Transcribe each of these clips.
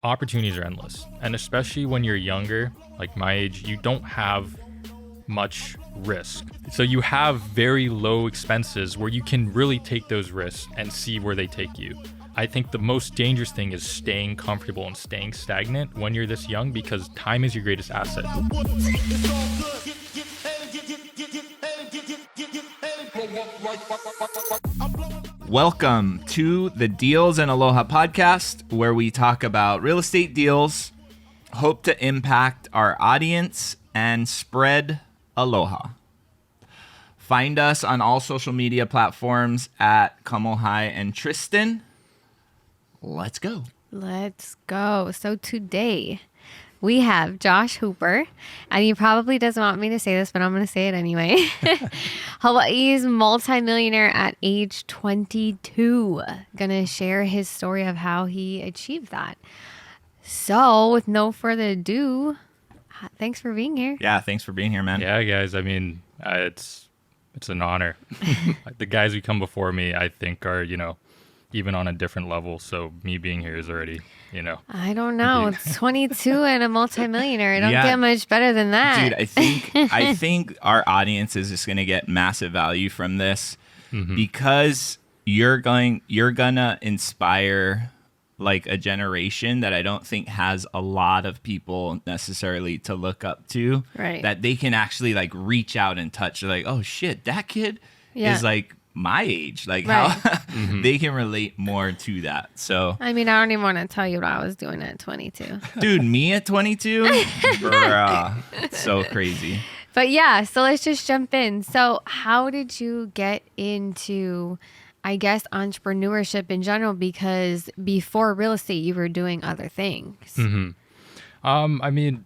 opportunities are endless. And especially when you're younger, like my age, you don't have much risk. So you have very low expenses where you can really take those risks and see where they take you. I think the most dangerous thing is staying comfortable and staying stagnant when you're this young, because time is your greatest asset. Welcome to the Deals in Aloha podcast, where we talk about real estate deals, hope to impact our audience, and spread aloha. Find us on all social media platforms at Kamohai and Tristan. Let's go. Let's go. So today we have Josh Hooper, and he probably doesn't want me to say this, but I'm going to say it anyway. Hawaii's multimillionaire at age 22. Going to share his story of how he achieved that. So with no further ado, thanks for being here. Yeah, thanks for being here, man. Yeah, guys. I mean, it's an honor. The guys who come before me, I think, are, even on a different level. So me being here is already, I don't know. It's 22 and a multimillionaire. I don't get much better than that. Dude, I think our audience is just going to get massive value from this because you're gonna inspire like a generation that I don't think has a lot of people necessarily to look up to. Right. That they can actually like reach out and touch. They're like, oh shit, that kid is like my age. Like how they can relate more to that. So I mean, I don't even want to tell you what I was doing at 22. Dude, me at 22? Bruh, so crazy. But yeah, so let's just jump in. So how did you get into, I guess, entrepreneurship in general? Because before real estate, you were doing other things. I mean,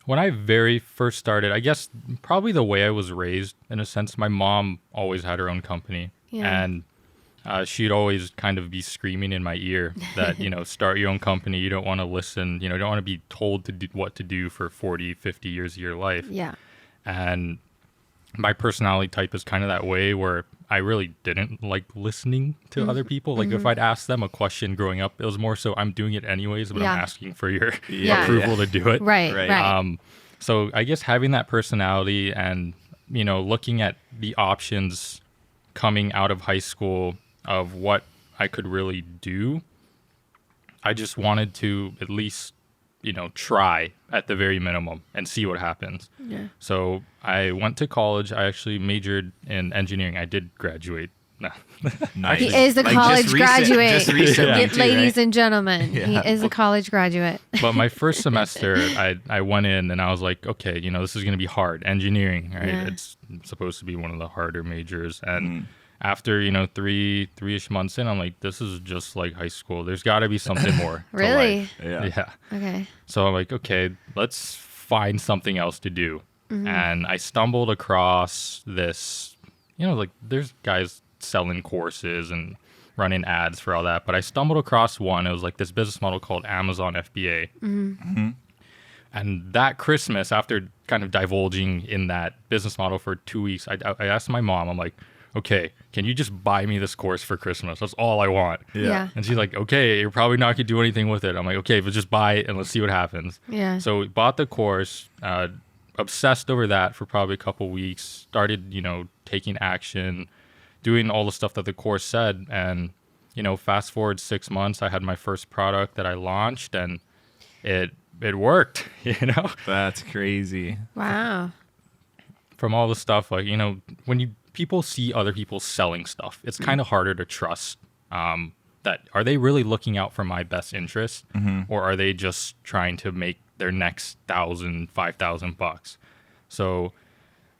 when I very first started, I guess probably the way I was raised, in a sense, my mom always had her own company. Yeah. And she'd always kind of be screaming in my ear that, start your own company. You don't want to listen. You don't want to be told to do what to do for 40, 50 years of your life. Yeah. And my personality type is kind of that way where I really didn't like listening to other people. Like if I'd asked them a question growing up, it was more so I'm doing it anyways, but I'm asking for your approval to do it. Right. So I guess having that personality and, looking at the options coming out of high school of what I could really do, I just wanted to at least, try at the very minimum and see what happens. Yeah. So I went to college. I actually majored in engineering. I did graduate. No. Nice. He is a college graduate. Just recently, ladies and gentlemen, he is a college graduate. But my first semester, I went in and I was like, okay, this is going to be hard. Engineering, right? Yeah. It's supposed to be one of the harder majors. And after, three-ish months in, I'm like, this is just like high school. There's got to be something more. Really? Yeah. Okay. So I'm like, okay, let's find something else to do. And I stumbled across this, there's guys selling courses and running ads for all that. But I stumbled across one. It was like this business model called Amazon FBA. And that Christmas, after kind of divulging in that business model for 2 weeks, I asked my mom, I'm like, okay, can you just buy me this course for Christmas? That's all I want. Yeah. And she's like, okay, you're probably not going to do anything with it. I'm like, okay, but just buy it and let's see what happens. Yeah. So we bought the course, obsessed over that for probably a couple weeks, started, taking action, doing all the stuff that the course said. And, fast forward 6 months, I had my first product that I launched and it worked, That's crazy. Wow. From all the stuff, like, when people see other people selling stuff, it's kind of harder to trust that are they really looking out for my best interest or are they just trying to make their next $1,000, $5,000? So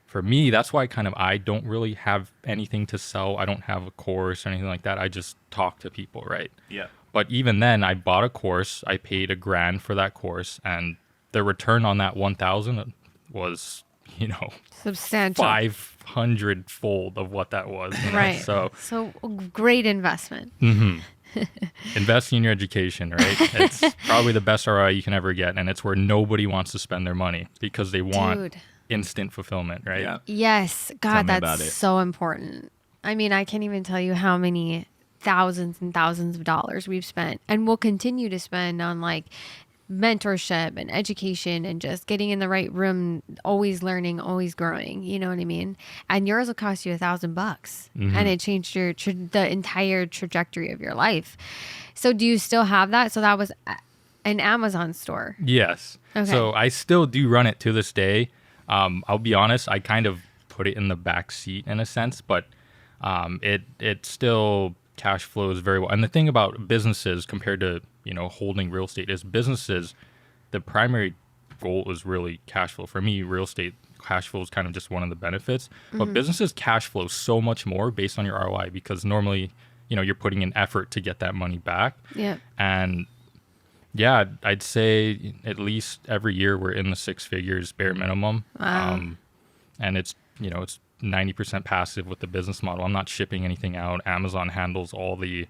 for me, that's why I don't really have anything to sell. I don't have a course or anything like that. I just talk to people, right? Yeah. But even then, I bought a course. I paid $1,000 for that course, and the return on that 1,000 was, substantial, 500-fold of what that was. Right. So great investment. Investing in your education, right? It's probably the best ROI you can ever get, and it's where nobody wants to spend their money because they want instant fulfillment, right? Yeah. Yes. God, that's so important. I mean, I can't even tell you how many thousands and thousands of dollars we've spent and will continue to spend on like mentorship and education and just getting in the right room, always learning, always growing. You know what I mean? And yours will cost you $1,000 and it changed the entire trajectory of your life. So do you still have that? So that was an Amazon store. Yes. Okay. So I still do run it to this day. I'll be honest, I kind of put it in the back seat in a sense, but it still cash flows very well. And the thing about businesses compared to, holding real estate is businesses, the primary goal is really cash flow. For me, real estate cash flow is kind of just one of the benefits, but businesses cash flow so much more based on your ROI because normally, you're putting in effort to get that money back. Yeah. And yeah, I'd say at least every year we're in the six figures bare minimum. Wow. And it's 90% passive with the business model. I'm not shipping anything out. Amazon handles all the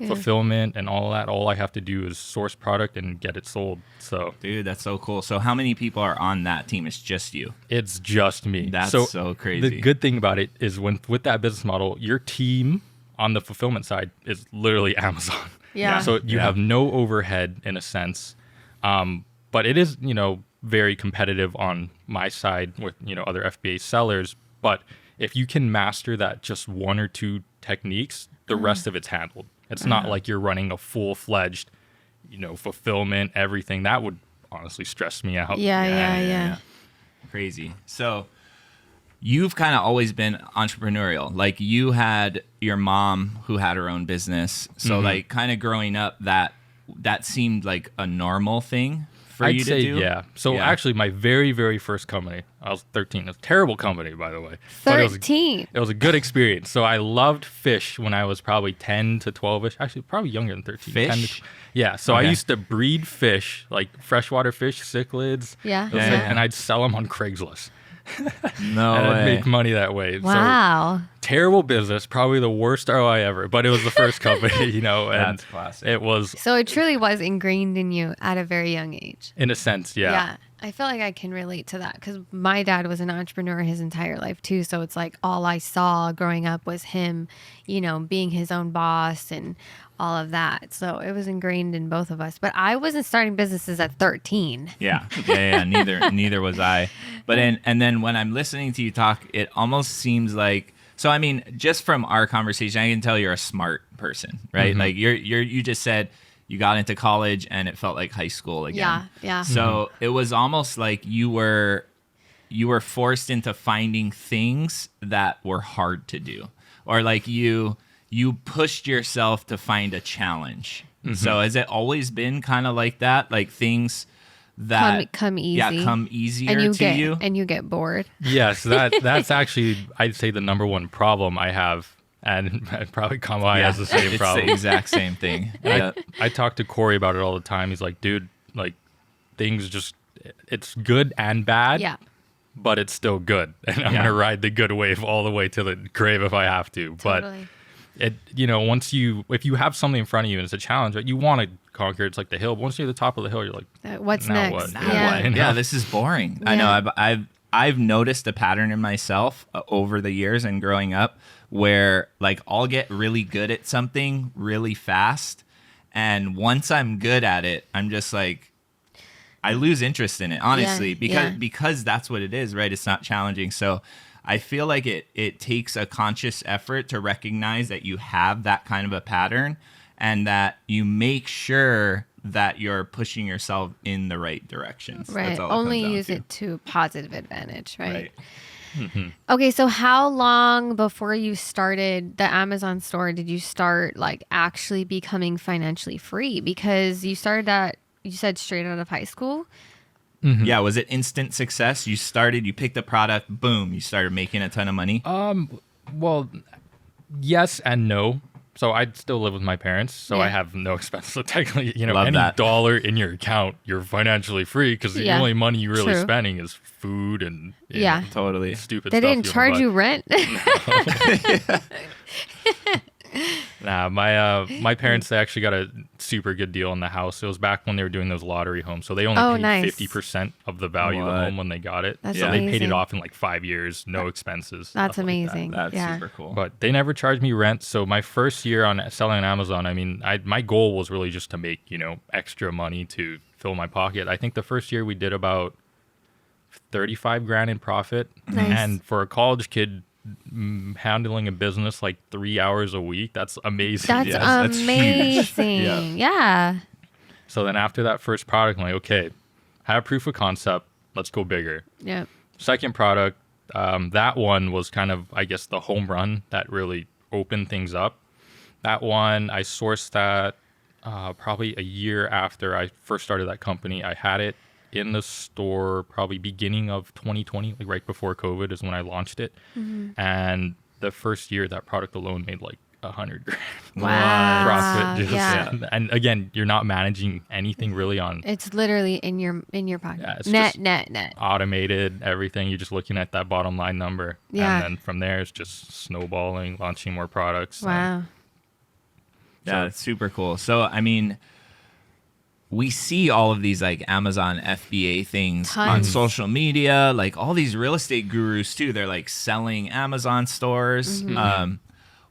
fulfillment and all of that. All I have to do is source product and get it sold. So, dude, that's so cool. So how many people are on that team? It's just you. it's just me. That's so crazy. The good thing about it is with that business model, your team on the fulfillment side is literally Amazon. Yeah. So you have no overhead in a sense. But it is, very competitive on my side with, other FBA sellers. But if you can master that just one or two techniques, the rest of it's handled. It's not like you're running a full-fledged, fulfillment, everything. That would honestly stress me out. Yeah. Crazy. So you've kind of always been entrepreneurial. Like you had your mom who had her own business. So like kind of growing up, that seemed like a normal thing for I'd you say, to do. yeah. So actually, my very, very first company, I was 13. It was a terrible company, by the way. 13. It was a good experience. So I loved fish when I was probably 10 to 12ish. Actually, probably younger than 13. 10 Fish? yeah. So Okay. I used to breed fish, like freshwater fish, cichlids. Yeah. Those Yeah. things, and I'd sell them on Craigslist. No And I'd way. make money that way. So Wow. terrible business, probably the worst ROI ever. But it was the first company, and That's classic. it was, So it truly was ingrained in you at a very young age. in a sense, yeah. I feel like I can relate to that because my dad was an entrepreneur his entire life too. So it's like all I saw growing up was him, being his own boss and all of that. So it was ingrained in both of us. But I wasn't starting businesses at 13. Yeah. Neither was I. But and then when I'm listening to you talk, it almost seems like, so I mean, just from our conversation, I can tell you're a smart person, right? Like you just said you got into college and it felt like high school again. Yeah. So it was almost like you were forced into finding things that were hard to do, or like you pushed yourself to find a challenge. So has it always been kind of like that, like things that come easy. Yeah, come easier and you get bored. Yes, that's actually, I'd say, the number one problem I have. And probably Kamai has the same it's problem. the exact same thing. Yeah. I talk to Corey about it all the time. He's like, dude, like things just, it's good and bad, Yeah. but it's still good. And I'm going to ride the good wave all the way to the grave if I have to. Totally. But if you have something in front of you and it's a challenge, right, you want to conquer. It's like the hill. Once you're at the top of the hill, you're like, What's now next? what? Yeah. Yeah, this is boring. I know. I've noticed a pattern in myself over the years and growing up where like I'll get really good at something really fast, and once I'm good at it, I'm just like I lose interest in it, honestly, because that's what it is, right? It's not challenging. So I feel like it takes a conscious effort to recognize that you have that kind of a pattern and that you make sure that you're pushing yourself in the right directions. Right. That's all Only comes down use to. it to positive advantage, right? Right. Okay, so how long before you started the Amazon store did you start like actually becoming financially free? Because you started that, you said, straight out of high school. Yeah, was it instant success? You picked a product, boom, you started making a ton of money? well, yes and no. So I still live with my parents, so I have no expense. So technically, Love any that. dollar in your account, you're financially free because the Yeah, only money you're really true. spending is food and Yeah. Totally. stupid They stuff. didn't charge you rent. Nah, my parents, they actually got a super good deal on the house. It was back when they were doing those lottery homes, so they only paid 50% of the value of the home when they got it. That's so they paid amazing. it off in like 5 years, no expenses. That's stuff like that. amazing. That's yeah. super cool. But they never charged me rent. So my first year on selling on Amazon, I mean, my goal was really just to make, extra money to fill my pocket. I think the first year we did about 35 grand in profit. Nice. And for a college kid handling a business like 3 hours a week, that's amazing. That's Yes, that's huge. amazing. Yeah. So then after that first product, I'm like, okay, have proof of concept. Let's go bigger. Yep. Second product, that one was kind of, I guess, the home run that really opened things up. That one, I sourced that probably a year after I first started that company. I had it in the store probably beginning of 2020, like right before COVID is when I launched it. And the first year, that product alone made like 100 grand. Wow. Profit. Yeah. And again, you're not managing anything really on It's literally in your pocket. Yeah, it's net. just automated everything. You're just looking at that bottom line number. Yeah. And then from there, it's just snowballing, launching more products. Wow. Yeah, it's super cool. So, I mean, we see all of these like Amazon FBA things on Tons. social media, like all these real estate gurus too. They're like selling Amazon stores.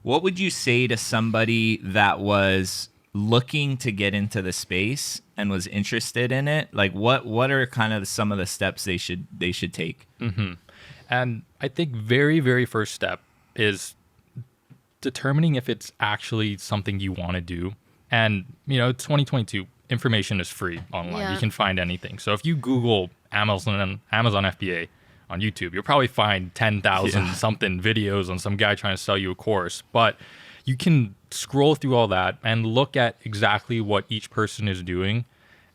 What would you say to somebody that was looking to get into the space and was interested in it? Like what are kind of some of the steps they should take? And I think very, very first step is determining if it's actually something you want to do. And, 2022, information is free online. Yeah. You can find anything. So if you Google Amazon FBA on YouTube, you'll probably find 10,000 something videos on some guy trying to sell you a course. But you can scroll through all that and look at exactly what each person is doing.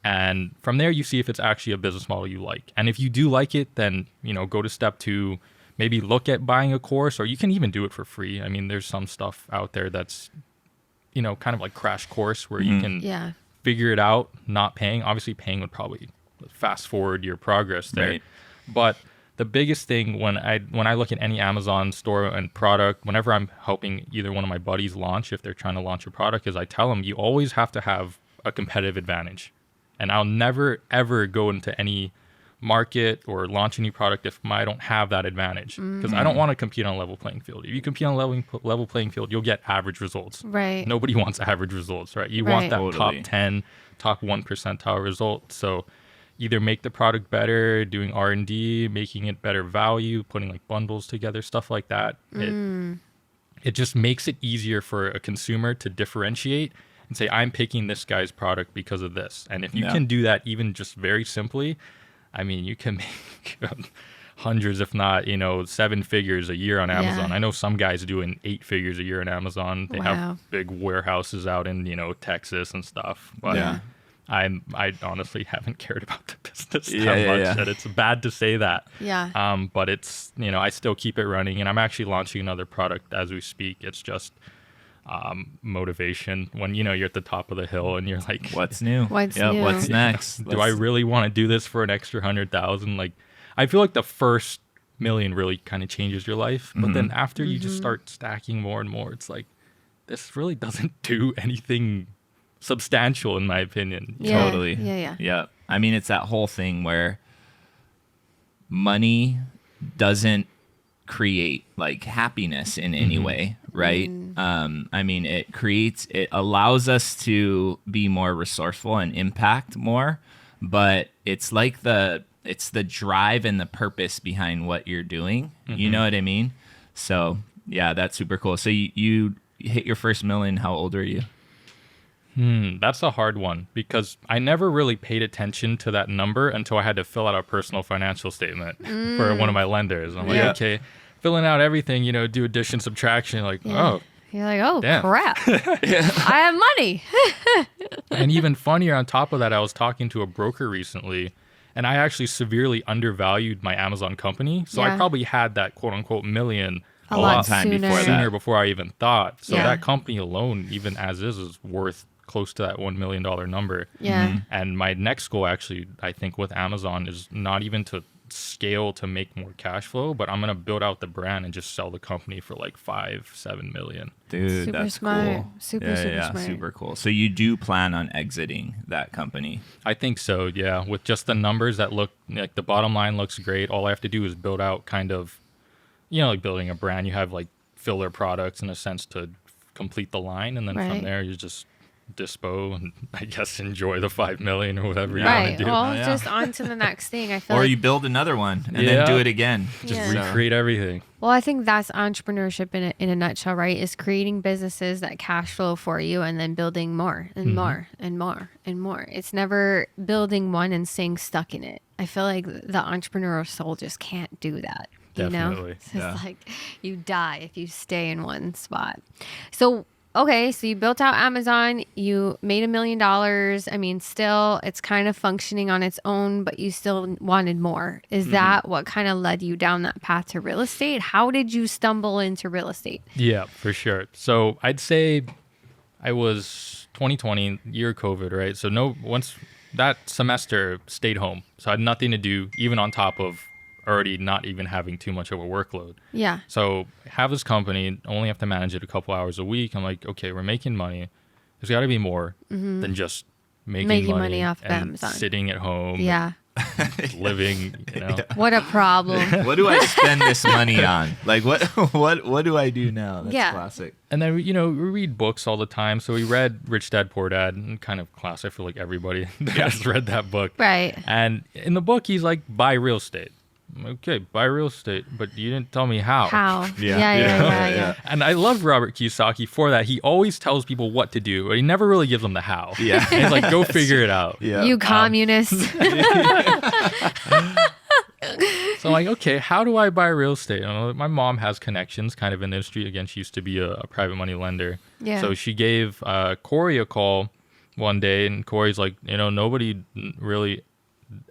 And from there, you see if it's actually a business model you like. And if you do like it, then, go to step 2, maybe look at buying a course, or you can even do it for free. I mean, there's some stuff out there that's, kind of like Crash Course where you can Yeah. figure it out, not paying. Obviously, paying would probably fast forward your progress there. Right. But the biggest thing when I look at any Amazon store and product, whenever I'm helping either one of my buddies launch, if they're trying to launch a product, is I tell them you always have to have a competitive advantage. And I'll never, ever go into any market or launch a new product if I don't have that advantage. Because I don't want to compete on a level playing field. If you compete on a level playing field, you'll get average results. Right. Nobody wants average results, right? You Right. want that Totally. top 10, top 1 percentile result. So either make the product better, doing R&D, making it better value, putting like bundles together, stuff like that. It just makes it easier for a consumer to differentiate and say, I'm picking this guy's product because of this. And if you Yeah. can do that even just very simply, I mean, you can make hundreds, if not, 7 figures a year on Amazon. Yeah. I know some guys doing 8 figures a year on Amazon. They Wow. have big warehouses out in, Texas and stuff. But Yeah. I honestly haven't cared about the business that Yeah, much. yeah. That it's bad to say that. Yeah. But it's, I still keep it running, and I'm actually launching another product as we speak. It's just motivation when, you're at the top of the hill and you're like, What's new? What's Yep, new? What's next? do I really want to do this for an extra 100,000? Like, I feel like the first million really kind of changes your life. But then after you just start stacking more and more, it's like, this really doesn't do anything substantial in my opinion. Yeah. Totally. Yeah. Yeah. I mean, it's that whole thing where money doesn't create like happiness in any way, right? I mean, it allows us to be more resourceful and impact more, but it's like it's the drive and the purpose behind what you're doing. You know what I mean? So yeah, that's super cool. So you hit your first million. How old are you? That's a hard one because I never really paid attention to that number until I had to fill out a personal financial statement for one of my lenders. I'm like, Yeah. okay, filling out everything, do addition, subtraction, like, oh. You're like, oh, Damn. crap. I have money. And even funnier on top of that, I was talking to a broker recently, and I actually severely undervalued my Amazon company. So I Yeah. probably had that quote unquote million A long lot time sooner. before that. sooner before I even thought. So Yeah. that company alone, even as is worth close to that $1 million number. Yeah. And my next goal actually, I think with Amazon is not even to scale to make more cash flow, but I'm going to build out the brand and just sell the company for like 5-7 million. Dude, Super that's smart. cool. Super smart. Super cool. So you do plan on exiting that company? I think so, yeah. With just the numbers that look like the bottom line looks great. All I have to do is build out kind of, like building a brand. You have like filler products in a sense to complete the line. And then from there, you just dispo and I guess enjoy the 5 million or whatever you want to do. Well, just on to the next thing. I feel or like you build another one and then do it again. Just recreate everything. Well, I think that's entrepreneurship in a nutshell, right? Is creating businesses that cash flow for you and then building more and more and more and more. It's never building one and staying stuck in it. I feel like the entrepreneurial soul just can't do that. Definitely. It's like you die if you stay in one spot. So, okay, so you built out Amazon, you made $1 million. I mean, still, it's kind of functioning on its own, but you still wanted more. Is that what kind of led you down that path to real estate? How did you stumble into real estate? Yeah, for sure. So I'd say I was 2020, year of COVID, right? So once that semester stayed home. So I had nothing to do, even on top of already not even having too much of a workload. Yeah. So have this company, only have to manage it a couple hours a week. I'm like, okay, we're making money. There's got to be more than just making money off and Amazon. sitting at home. Yeah. Living, What a problem. What do I spend this money on? Like what do I do now? That's classic. And then we read books all the time. So we read Rich Dad Poor Dad, and kind of classic for like everybody that has read that book. Right. And in the book, he's like, buy real estate. Okay, buy real estate, but you didn't tell me how. Yeah. And I love Robert Kiyosaki for that. He always tells people what to do, but he never really gives them the how. Yeah. And he's like, go figure it out. Yeah. You communist. So I'm like, okay, how do I buy real estate? My mom has connections kind of in the industry. Again, she used to be a private money lender. Yeah. So she gave Corey a call one day, and Corey's like, nobody really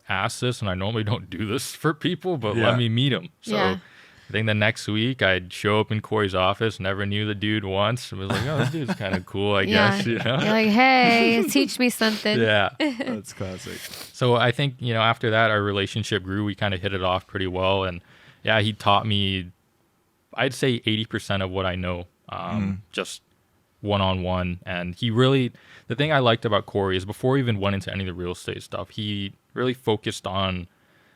asked this, and I normally don't do this for people, but let me meet him. So I think the next week I'd show up in Corey's office, never knew the dude once. I was like, oh, this dude's kind of cool, I guess. You're like, hey, teach me something. Yeah. That's classic. So I think, after that, our relationship grew. We kind of hit it off pretty well. And he taught me, I'd say 80% of what I know, just one-on-one. And the thing I liked about Corey is before he even went into any of the real estate stuff, he really focused on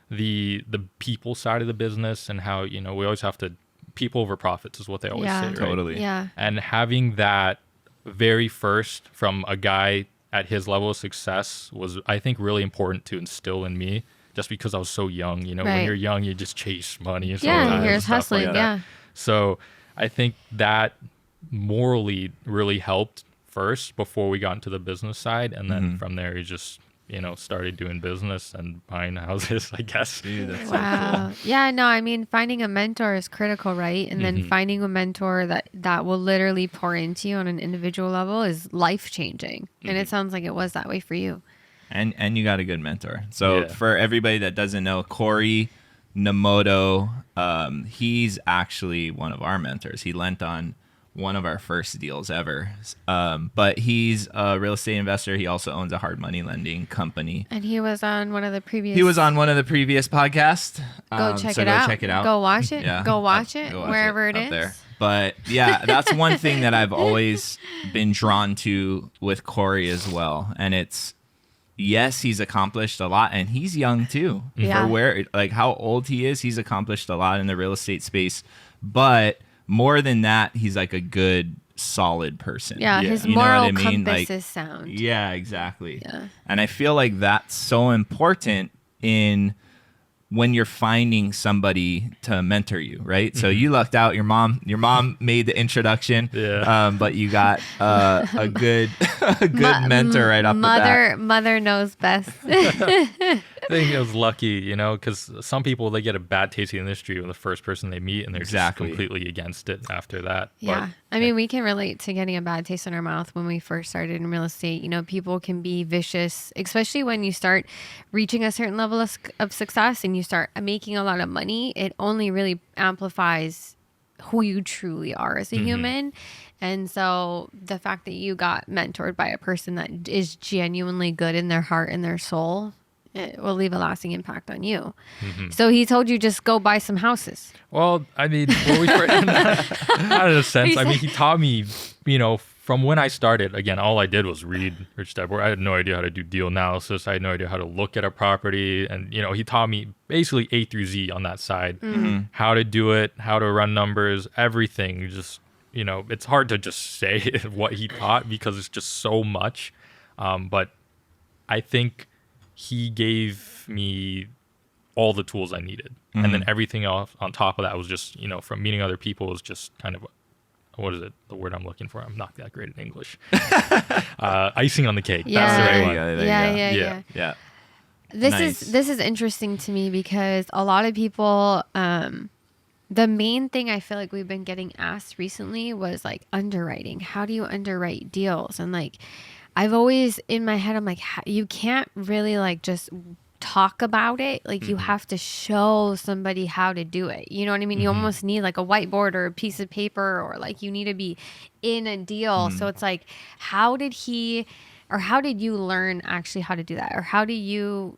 the people side of the business and how, we always have to, people over profits is what they always say, right? Totally. Yeah. And having that very first from a guy at his level of success was, I think, really important to instill in me, just because I was so young. When you're young, you just chase money. Yeah, you're hustling, like So I think that morally really helped first before we got into the business side. And then from there, you just, started doing business and buying houses, I guess. Dude, that's Wow. so cool. Yeah, no, I mean, finding a mentor is critical, right? And then finding a mentor that will literally pour into you on an individual level is life-changing. And it sounds like it was that way for you. And you got a good mentor. So for everybody that doesn't know, Corey Namoto, he's actually one of our mentors. He lent on one of our first deals ever. But he's a real estate investor. He also owns a hard money lending company. And he was on one of the previous... He was on one of the previous podcasts. Go check it out. Go watch it. Yeah. Go watch it wherever it is. There. But yeah, that's one thing that I've always been drawn to with Corey as well. And it's, yes, he's accomplished a lot, and he's young too. Yeah. For how old he is, he's accomplished a lot in the real estate space. But more than that, he's like a good, solid person. Yeah, his moral compass is sound. Yeah, exactly. Yeah. And I feel like that's so important in when you're finding somebody to mentor you, right? So you lucked out. Your mom made the introduction. Yeah. But you got a good mentor right off the bat. Mother knows best. I think it was lucky, because some people, they get a bad taste in the industry with the first person they meet, and they're just completely against it after that. Yeah. I mean, we can relate to getting a bad taste in our mouth when we first started in real estate. People can be vicious, especially when you start reaching a certain level of success and you start making a lot of money. It only really amplifies who you truly are as a human. And so the fact that you got mentored by a person that is genuinely good in their heart and their soul, it will leave a lasting impact on you. So he told you just go buy some houses. Well, I mean, not in a sense. I mean, he taught me, from when I started, again, all I did was read Rich Dad Poor. I had no idea how to do deal analysis. I had no idea how to look at a property. And, he taught me basically A through Z on that side, how to do it, how to run numbers, everything. Just, it's hard to just say what he taught because it's just so much. But I think he gave me all the tools I needed. And then everything else on top of that was just, from meeting other people was just kind of, what is it? The word I'm looking for. I'm not that great in English. Icing on the cake. Yeah. That's the right one. Yeah. This is interesting to me because a lot of people, the main thing I feel like we've been getting asked recently was like underwriting. How do you underwrite deals? And like, I've always in my head, I'm like, you can't really like just talk about it. Like you have to show somebody how to do it. You know what I mean? You almost need like a whiteboard or a piece of paper, or like you need to be in a deal. So it's like, how did you learn actually how to do that? Or how did you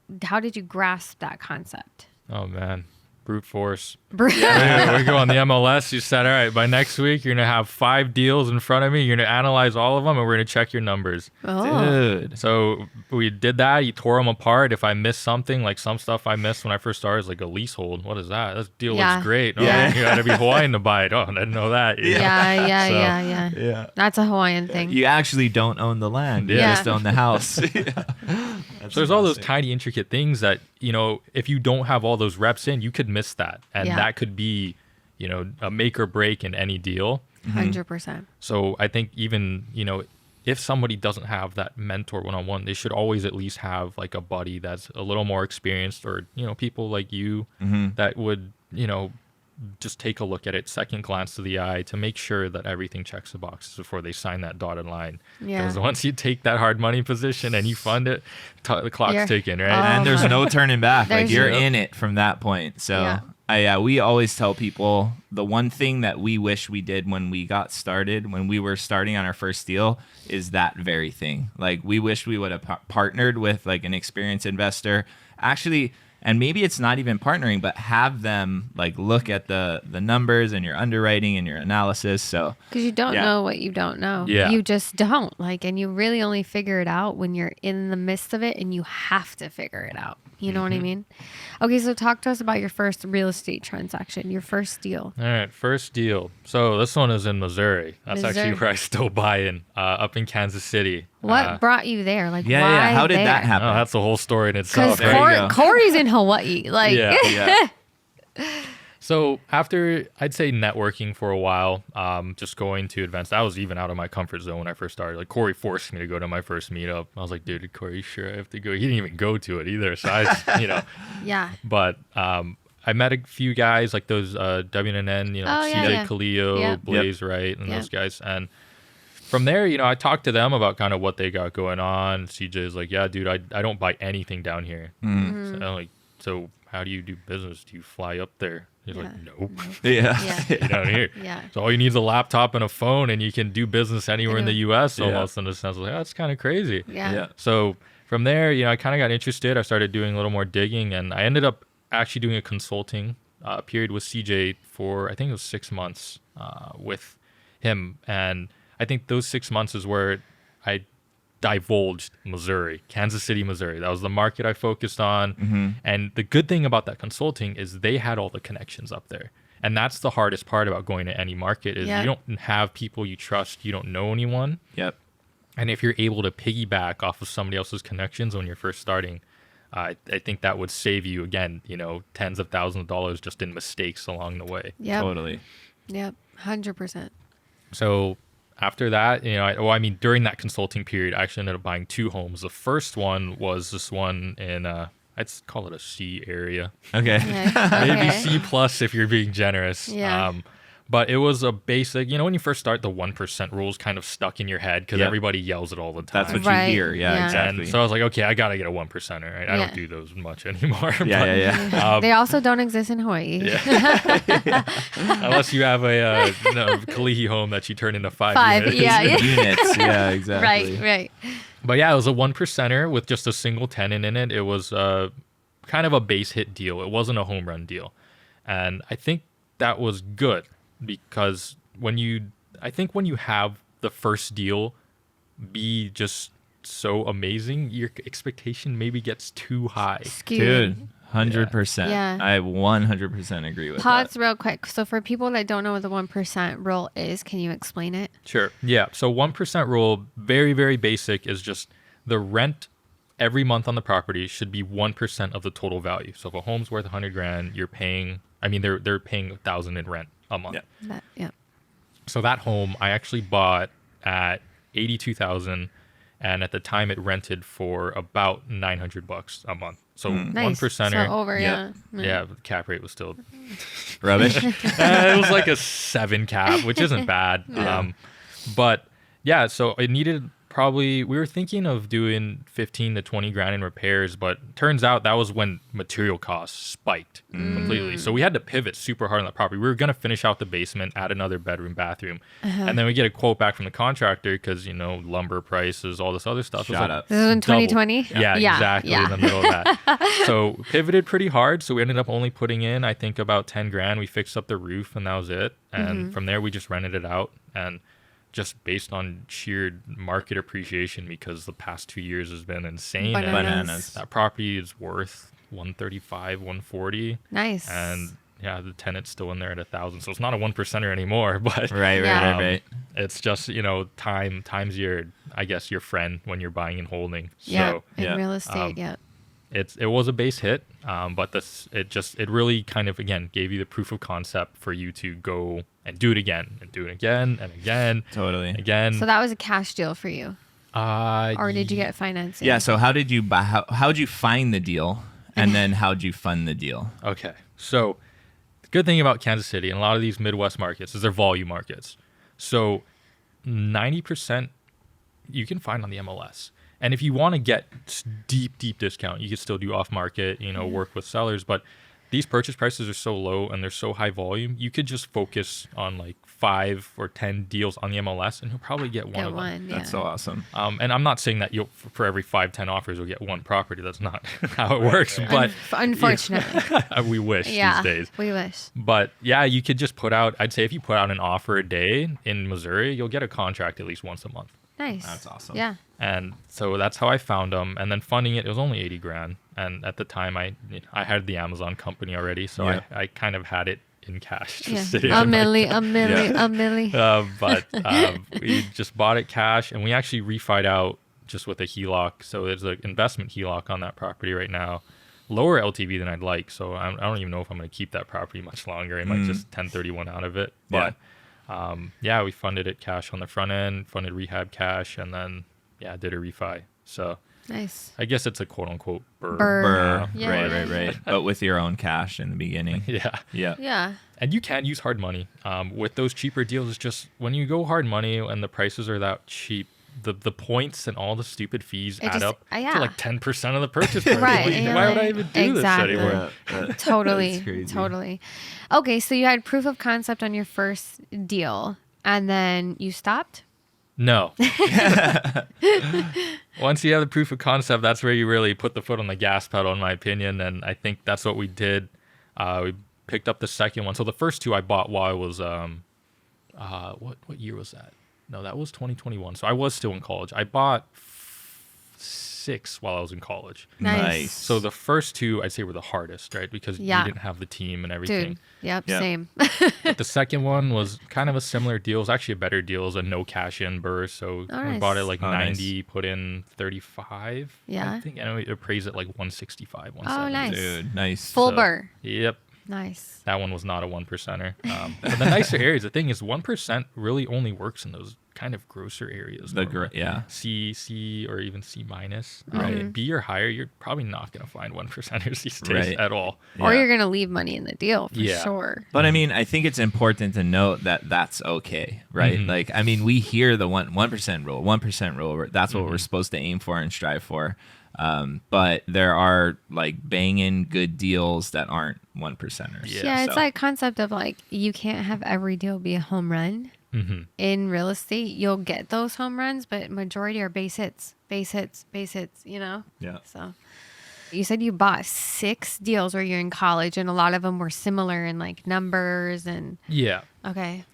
grasp that concept? Oh man. Brute force. We go on the MLS. You said, all right, by next week, you're going to have 5 deals in front of me. You're going to analyze all of them, and we're going to check your numbers. Oh. Dude. So we did that. You tore them apart. If I missed something, like some stuff I missed when I first started, is like a leasehold. What is that? This deal looks great. Oh, Yeah. you got to be Hawaiian to buy it. Oh, I didn't know that. Yeah. That's a Hawaiian thing. You actually don't own the land. You Yeah. just own the house. So there's all those tiny, intricate things that, if you don't have all those reps in, you could miss that. And that could be, a make or break in any deal. 100%. So I think even, if somebody doesn't have that mentor one-on-one, they should always at least have like a buddy that's a little more experienced, or, people like you that would, just take a look at it, second glance to the eye, to make sure that everything checks the boxes before they sign that dotted line. Because once you take that hard money position and you fund it, the clock's ticking, right? And there's no turning back. Like you're Yep. in it from that point. So we always tell people the one thing that we wish we did when we got started, when we were starting on our first deal, is that very thing. Like we wish we would have partnered with like an experienced investor. Actually, and maybe it's not even partnering, but have them like look at the numbers and your underwriting and your analysis. So because you don't know what you don't know. Yeah. You just don't and you really only figure it out when you're in the midst of it, and you have to figure it out. You know what I mean? Okay, so talk to us about your first real estate transaction, your first deal. All right, first deal. So this one is in Missouri. That's actually where I still buy in, up in Kansas City. What brought you there? Like, yeah, why how did there? that happen? Oh, that's a whole story in itself. Because There you go. Corey's in Hawaii. Like, Yeah. So after, I'd say, networking for a while, just going to events, that was even out of my comfort zone when I first started. Like Corey forced me to go to my first meetup. I was like, dude, Corey, you sure I have to go? He didn't even go to it either. So I just, yeah. But I met a few guys like those WNN, CJ Kaleo, Blaze Wright, and those guys. And from there, I talked to them about kind of what they got going on. CJ's like, yeah, dude, I don't buy anything down here. So I'm like, so how do you do business? Do you fly up there? He's like, nope. Yeah. Down here. Yeah. So all you need is a laptop and a phone, and you can do business anywhere in the U.S. almost. In a sense, like, that's kind of crazy. Yeah. So from there, I kind of got interested. I started doing a little more digging, and I ended up actually doing a consulting period with CJ for, I think it was 6 months with him. And I think those 6 months is where I divulged Kansas City, Missouri. That was the market I focused on. And the good thing about that consulting is they had all the connections up there. And that's the hardest part about going to any market is you don't have people you trust. You don't know anyone. Yep. And if you're able to piggyback off of somebody else's connections when you're first starting, I think that would save you, again, tens of thousands of dollars just in mistakes along the way. Yep. Totally. Yep. 100%. So after that, during that consulting period, I actually ended up buying 2 homes. The first one was this one in, I'd call it a C area. Okay. Maybe C plus if you're being generous. Yeah. But it was a basic, when you first start, the 1% rule is kind of stuck in your head because everybody yells it all the time. That's what Right. you hear. Yeah, Yeah. exactly. And so I was like, okay, I got to get a 1%er, right? I don't do those much anymore. yeah. They also don't exist in Hawaii. Unless you have a Kalihi home that you turn into 5 5, units. yeah. Units. Yeah, exactly. Right. But yeah, it was a 1%er with just a single tenant in it. It was kind of a base hit deal. It wasn't a home run deal. And I think that was good because when you have the first deal be just so amazing, your expectation maybe gets too high. Skewed. Dude, 100%. Yeah. I 100% agree with Pause that. real quick. So for people that don't know what the 1% rule is, can you explain it? Sure. Yeah. So 1% rule, very, very basic, is just the rent every month on the property should be 1% of the total value. So if a home's worth $100,000, you're paying, they're paying $1,000 in rent a month. Yeah. So that home I actually bought at $82,000, and at the time it rented for about $900 a month. So Nice. 1%er. So over, Yeah. Yeah, the cap rate was still Rubbish. it was like a 7 cap, which isn't bad. But yeah, so it needed we were thinking of doing 15 to 20 grand in repairs, but turns out that was when material costs spiked completely. So we had to pivot super hard on the property. We were going to finish out the basement, add another bedroom, bathroom. And then we get a quote back from the contractor because, lumber prices, all this other stuff. Shut up. This is in double. 2020? Yeah, exactly. In the middle of that. So pivoted pretty hard. So we ended up only putting in, I think, about 10 grand. We fixed up the roof and that was it. And from there, we just rented it out. And just based on sheer market appreciation, because the past 2 years has been insane. And Bananas. that property is worth 135, 140. Nice. And yeah, the tenant's still in there at 1,000. So it's not a 1%er anymore, but Right. it's just, time's your friend when you're buying and holding. Yeah. So In real estate, it was a base hit, but it really kind of, again, gave you the proof of concept for you to go and do it again and do it again and again. Totally. Again. So that was a cash deal for you? Or did you get financing? Yeah. So how did you buy? How'd you find the deal, and then how'd you fund the deal? Okay. So the good thing about Kansas City and a lot of these Midwest markets is they're volume markets. So 90% you can find on the MLS. And if you want to get deep discount, you can still do off market, work with sellers. But these purchase prices are so low and they're so high volume, you could just focus on like 5 or 10 deals on the MLS and you'll probably get one of them. That's so awesome. And I'm not saying that for every 5-10 offers you'll get one property. That's not how it works. But unfortunately, we wish these days. We wish. But yeah, you could just I'd say if you put out an offer a day in Missouri, you'll get a contract at least once a month. Nice. That's awesome. Yeah. And so that's how I found them. And then funding it was only 80 grand. And at the time I had the Amazon company already. So I kind of had it in cash. Just sitting A in my milli. but we just bought it cash, and we actually refied out just with a HELOC. So there's an investment HELOC on that property right now. Lower LTV than I'd like. So I don't even know if I'm going to keep that property much longer. I might just 1031 out of it. But we funded it cash on the front end, funded rehab cash, and then did a refi. So nice. I guess it's a quote unquote burr. Burr. Yeah. Right. But with your own cash in the beginning. Yeah. And you can use hard money. With those cheaper deals, it's just when you go hard money and the prices are that cheap, the points and all the stupid fees add up to like 10% of the purchase price. Right. Why would I even do this anymore? Totally. Okay, so you had proof of concept on your first deal, and then you stopped? No. Once you have the proof of concept, that's where you really put the foot on the gas pedal, in my opinion. And I think that's what we did. We picked up the second one. So the first two I bought while I was, what year was that? No, that was 2021. So I was still in college. I bought 6 while I was in college. Nice. So the first 2 I'd say were the hardest, right? Because you didn't have the team and everything. Dude, same. But the second one was kind of a similar deal. It was actually a better deal. It was a no cash in burr. So we bought it like 90, put in 35. I think, and we appraised it like 165, 170. Oh, nice. Dude, nice. Full burr. Yep. Nice. That one was not a 1%er. But the nicer areas, the thing is 1% really only works in those kind of grosser areas. Yeah. C or even C minus. Right. B or higher, you're probably not going to find 1%ers these days at all. Or Yeah. you're going to leave money in the deal for sure. But I mean, I think it's important to note that that's okay, right? Like, I mean, we hear the 1% rule, 1% rule. That's what we're supposed to aim for and strive for. But there are like banging good deals that aren't 1%ers. Yeah, it's like concept of like you can't have every deal be a home run. In real estate, you'll get those home runs, but majority are base hits, you know? Yeah. So you said you bought 6 deals where you're in college, and a lot of them were similar in like numbers and... Yeah. Okay.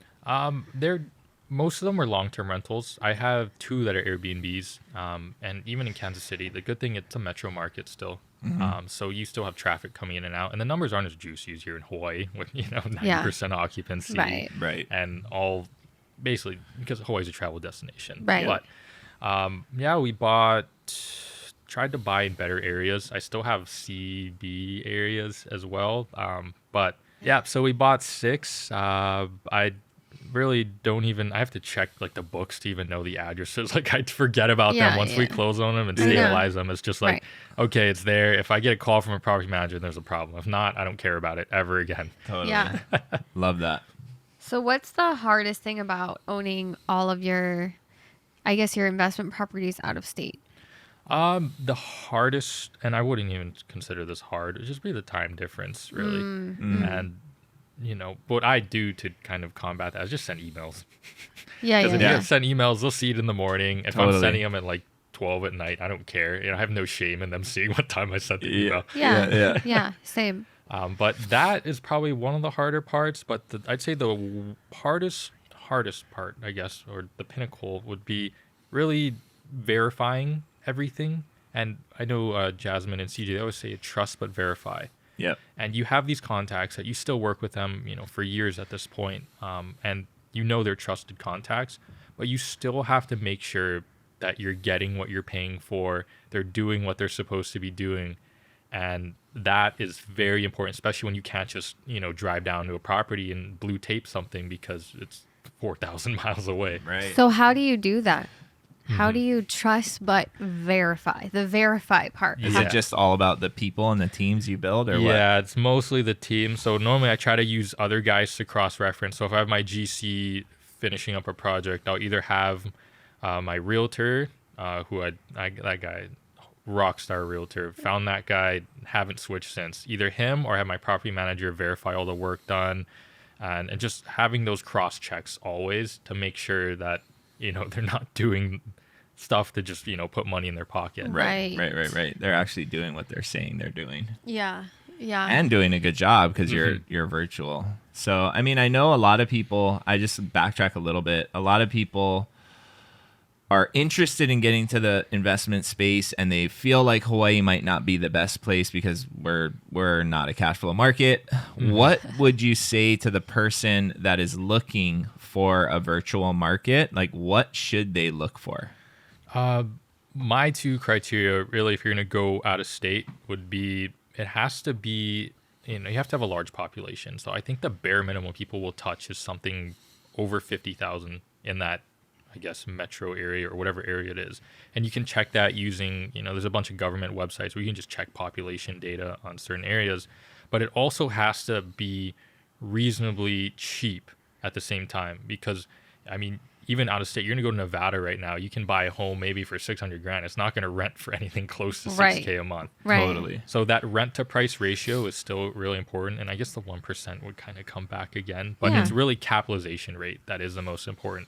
Most of them were long-term rentals. I have 2 that are Airbnbs. And even in Kansas City, the good thing, it's a metro market still. So you still have traffic coming in and out. And the numbers aren't as juicy as here in Hawaii with, 90% occupancy. Right. And all... basically because Hawaii's a travel destination. Right. But we tried to buy in better areas. I still have CB areas as well. So we bought 6. I really don't even, I have to check like the books to even know the addresses. Like I forget about them once we close on them and stabilize them. It's just like, okay, it's there. If I get a call from a property manager, there's a problem. If not, I don't care about it ever again. Totally. Yeah. Love that. So what's the hardest thing about owning all of your investment properties out of state? The hardest, and I wouldn't even consider this hard, it'd just be the time difference, really. And, what I do to kind of combat that is just send emails. Because if you send emails, they'll see it in the morning. If I'm sending them at like 12 at night, I don't care. I have no shame in them seeing what time I sent the email. Yeah, same. But that is probably one of the harder parts. But I'd say the hardest part, I guess, or the pinnacle would be really verifying everything. And I know Jasmine and CJ, they always say trust but verify. Yep. And you have these contacts that you still work with them, for years at this point. And they're trusted contacts, but you still have to make sure that you're getting what you're paying for. They're doing what they're supposed to be doing. And that is very important, especially when you can't just, drive down to a property and blue tape something because it's 4,000 miles away. Right. So how do you do that? How do you trust but verify? The verify part. Is it just all about the people and the teams you build, or what? Yeah, it's mostly the team. So normally I try to use other guys to cross-reference. So if I have my GC finishing up a project, I'll either have my realtor, that guy, rockstar realtor, found that guy, haven't switched since. Either him or have my property manager verify all the work done, and just having those cross checks always to make sure that they're not doing stuff to just put money in their pocket. Right. They're actually doing what they're saying they're doing. Yeah. And doing a good job because you're virtual. So I mean, I know a lot of people. I just backtrack a little bit. A lot of people are interested in getting to the investment space, and they feel like Hawaii might not be the best place because we're not a cash flow market. What would you say to the person that is looking for a virtual market? Like, what should they look for? My 2 criteria, really, if you're going to go out of state, would be it has to be, you have to have a large population. So I think the bare minimum people will touch is something over 50,000 in that, I guess, metro area or whatever area it is. And you can check that using, there's a bunch of government websites where you can just check population data on certain areas. But it also has to be reasonably cheap at the same time, because, I mean, even out of state, you're going to go to Nevada right now, you can buy a home maybe for $600,000. It's not going to rent for anything close to $6,000 a month. Right. Totally. So that rent to price ratio is still really important. And I guess the 1% would kind of come back again. But it's really capitalization rate that is the most important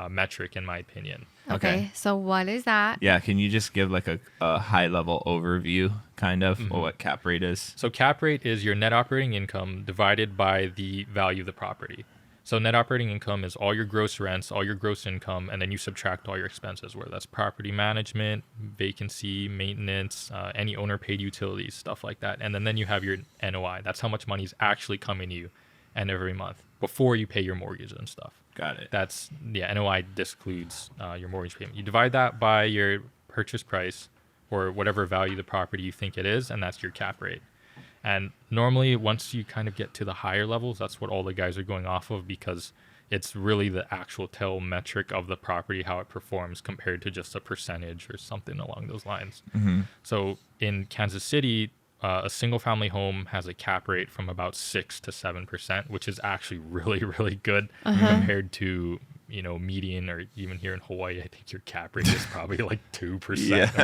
metric, in my opinion. Okay. So what is that? Yeah. Can you just give like a high level overview kind of of what cap rate is? So cap rate is your net operating income divided by the value of the property. So net operating income is all your gross rents, all your gross income, and then you subtract all your expenses, whether that's property management, vacancy, maintenance, any owner paid utilities, stuff like that. And then you have your NOI. That's how much money is actually coming to you and every month before you pay your mortgage and stuff. Got it. That's, NOI discludes your mortgage payment. You divide that by your purchase price or whatever value the property you think it is, and that's your cap rate. And normally, once you kind of get to the higher levels, that's what all the guys are going off of, because it's really the actual tail metric of the property, how it performs compared to just a percentage or something along those lines. So in Kansas City, a single family home has a cap rate from about 6 to 7%, which is actually really, really good compared to, median, or even here in Hawaii, I think your cap rate is probably like 2%. Or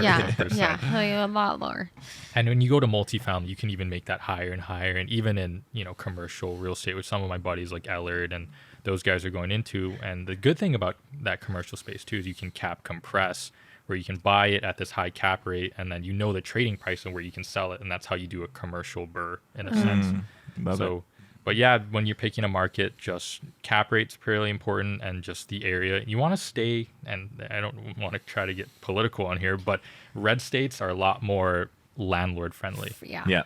Yeah, 3%. like a lot lower. And when you go to multifamily, you can even make that higher and higher. And even in, commercial real estate, which some of my buddies like Ellard and those guys are going into. And the good thing about that commercial space too is you can cap compress, where you can buy it at this high cap rate, and then the trading price and where you can sell it. And that's how you do a commercial burr in a sense. Love it. But yeah, when you're picking a market, just cap rate's really important, and just the area. You want to stay, and I don't want to try to get political on here, but red states are a lot more landlord friendly. Yeah.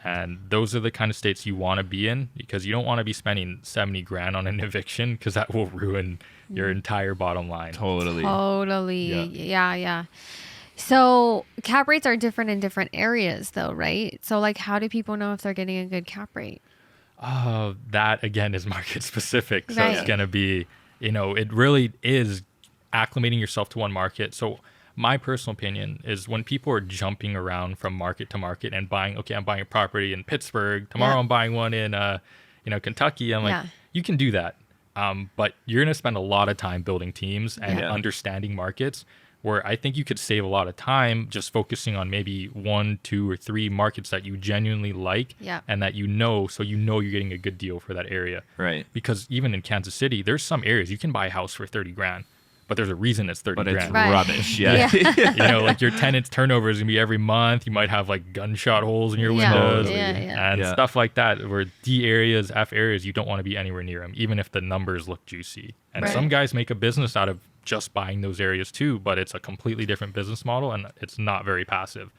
And those are the kind of states you want to be in, because you don't want to be spending 70 grand on an eviction, because that will ruin your entire bottom line. Totally. Yeah. So cap rates are different in different areas though, right? So like, how do people know if they're getting a good cap rate? That again is market specific. So Right. it's going to be, it really is acclimating yourself to one market. So my personal opinion is when people are jumping around from market to market and buying, I'm buying a property in Pittsburgh. Tomorrow I'm buying one in, Kentucky. I'm like, you can do that. But you're going to spend a lot of time building teams and understanding markets, where I think you could save a lot of time just focusing on maybe 1, 2, or 3 markets that you genuinely like and that so you're getting a good deal for that area. Right. Because even in Kansas City, there's some areas you can buy a house for 30 grand, but there's a reason it's 30 But grand. it's Right. rubbish. Yeah. Like your tenants turnover is gonna be every month. You might have like gunshot holes in your windows and stuff like that, where D areas, F areas, you don't want to be anywhere near them, even if the numbers look juicy. And some guys make a business out of just buying those areas too, but it's a completely different business model, and it's not very passive.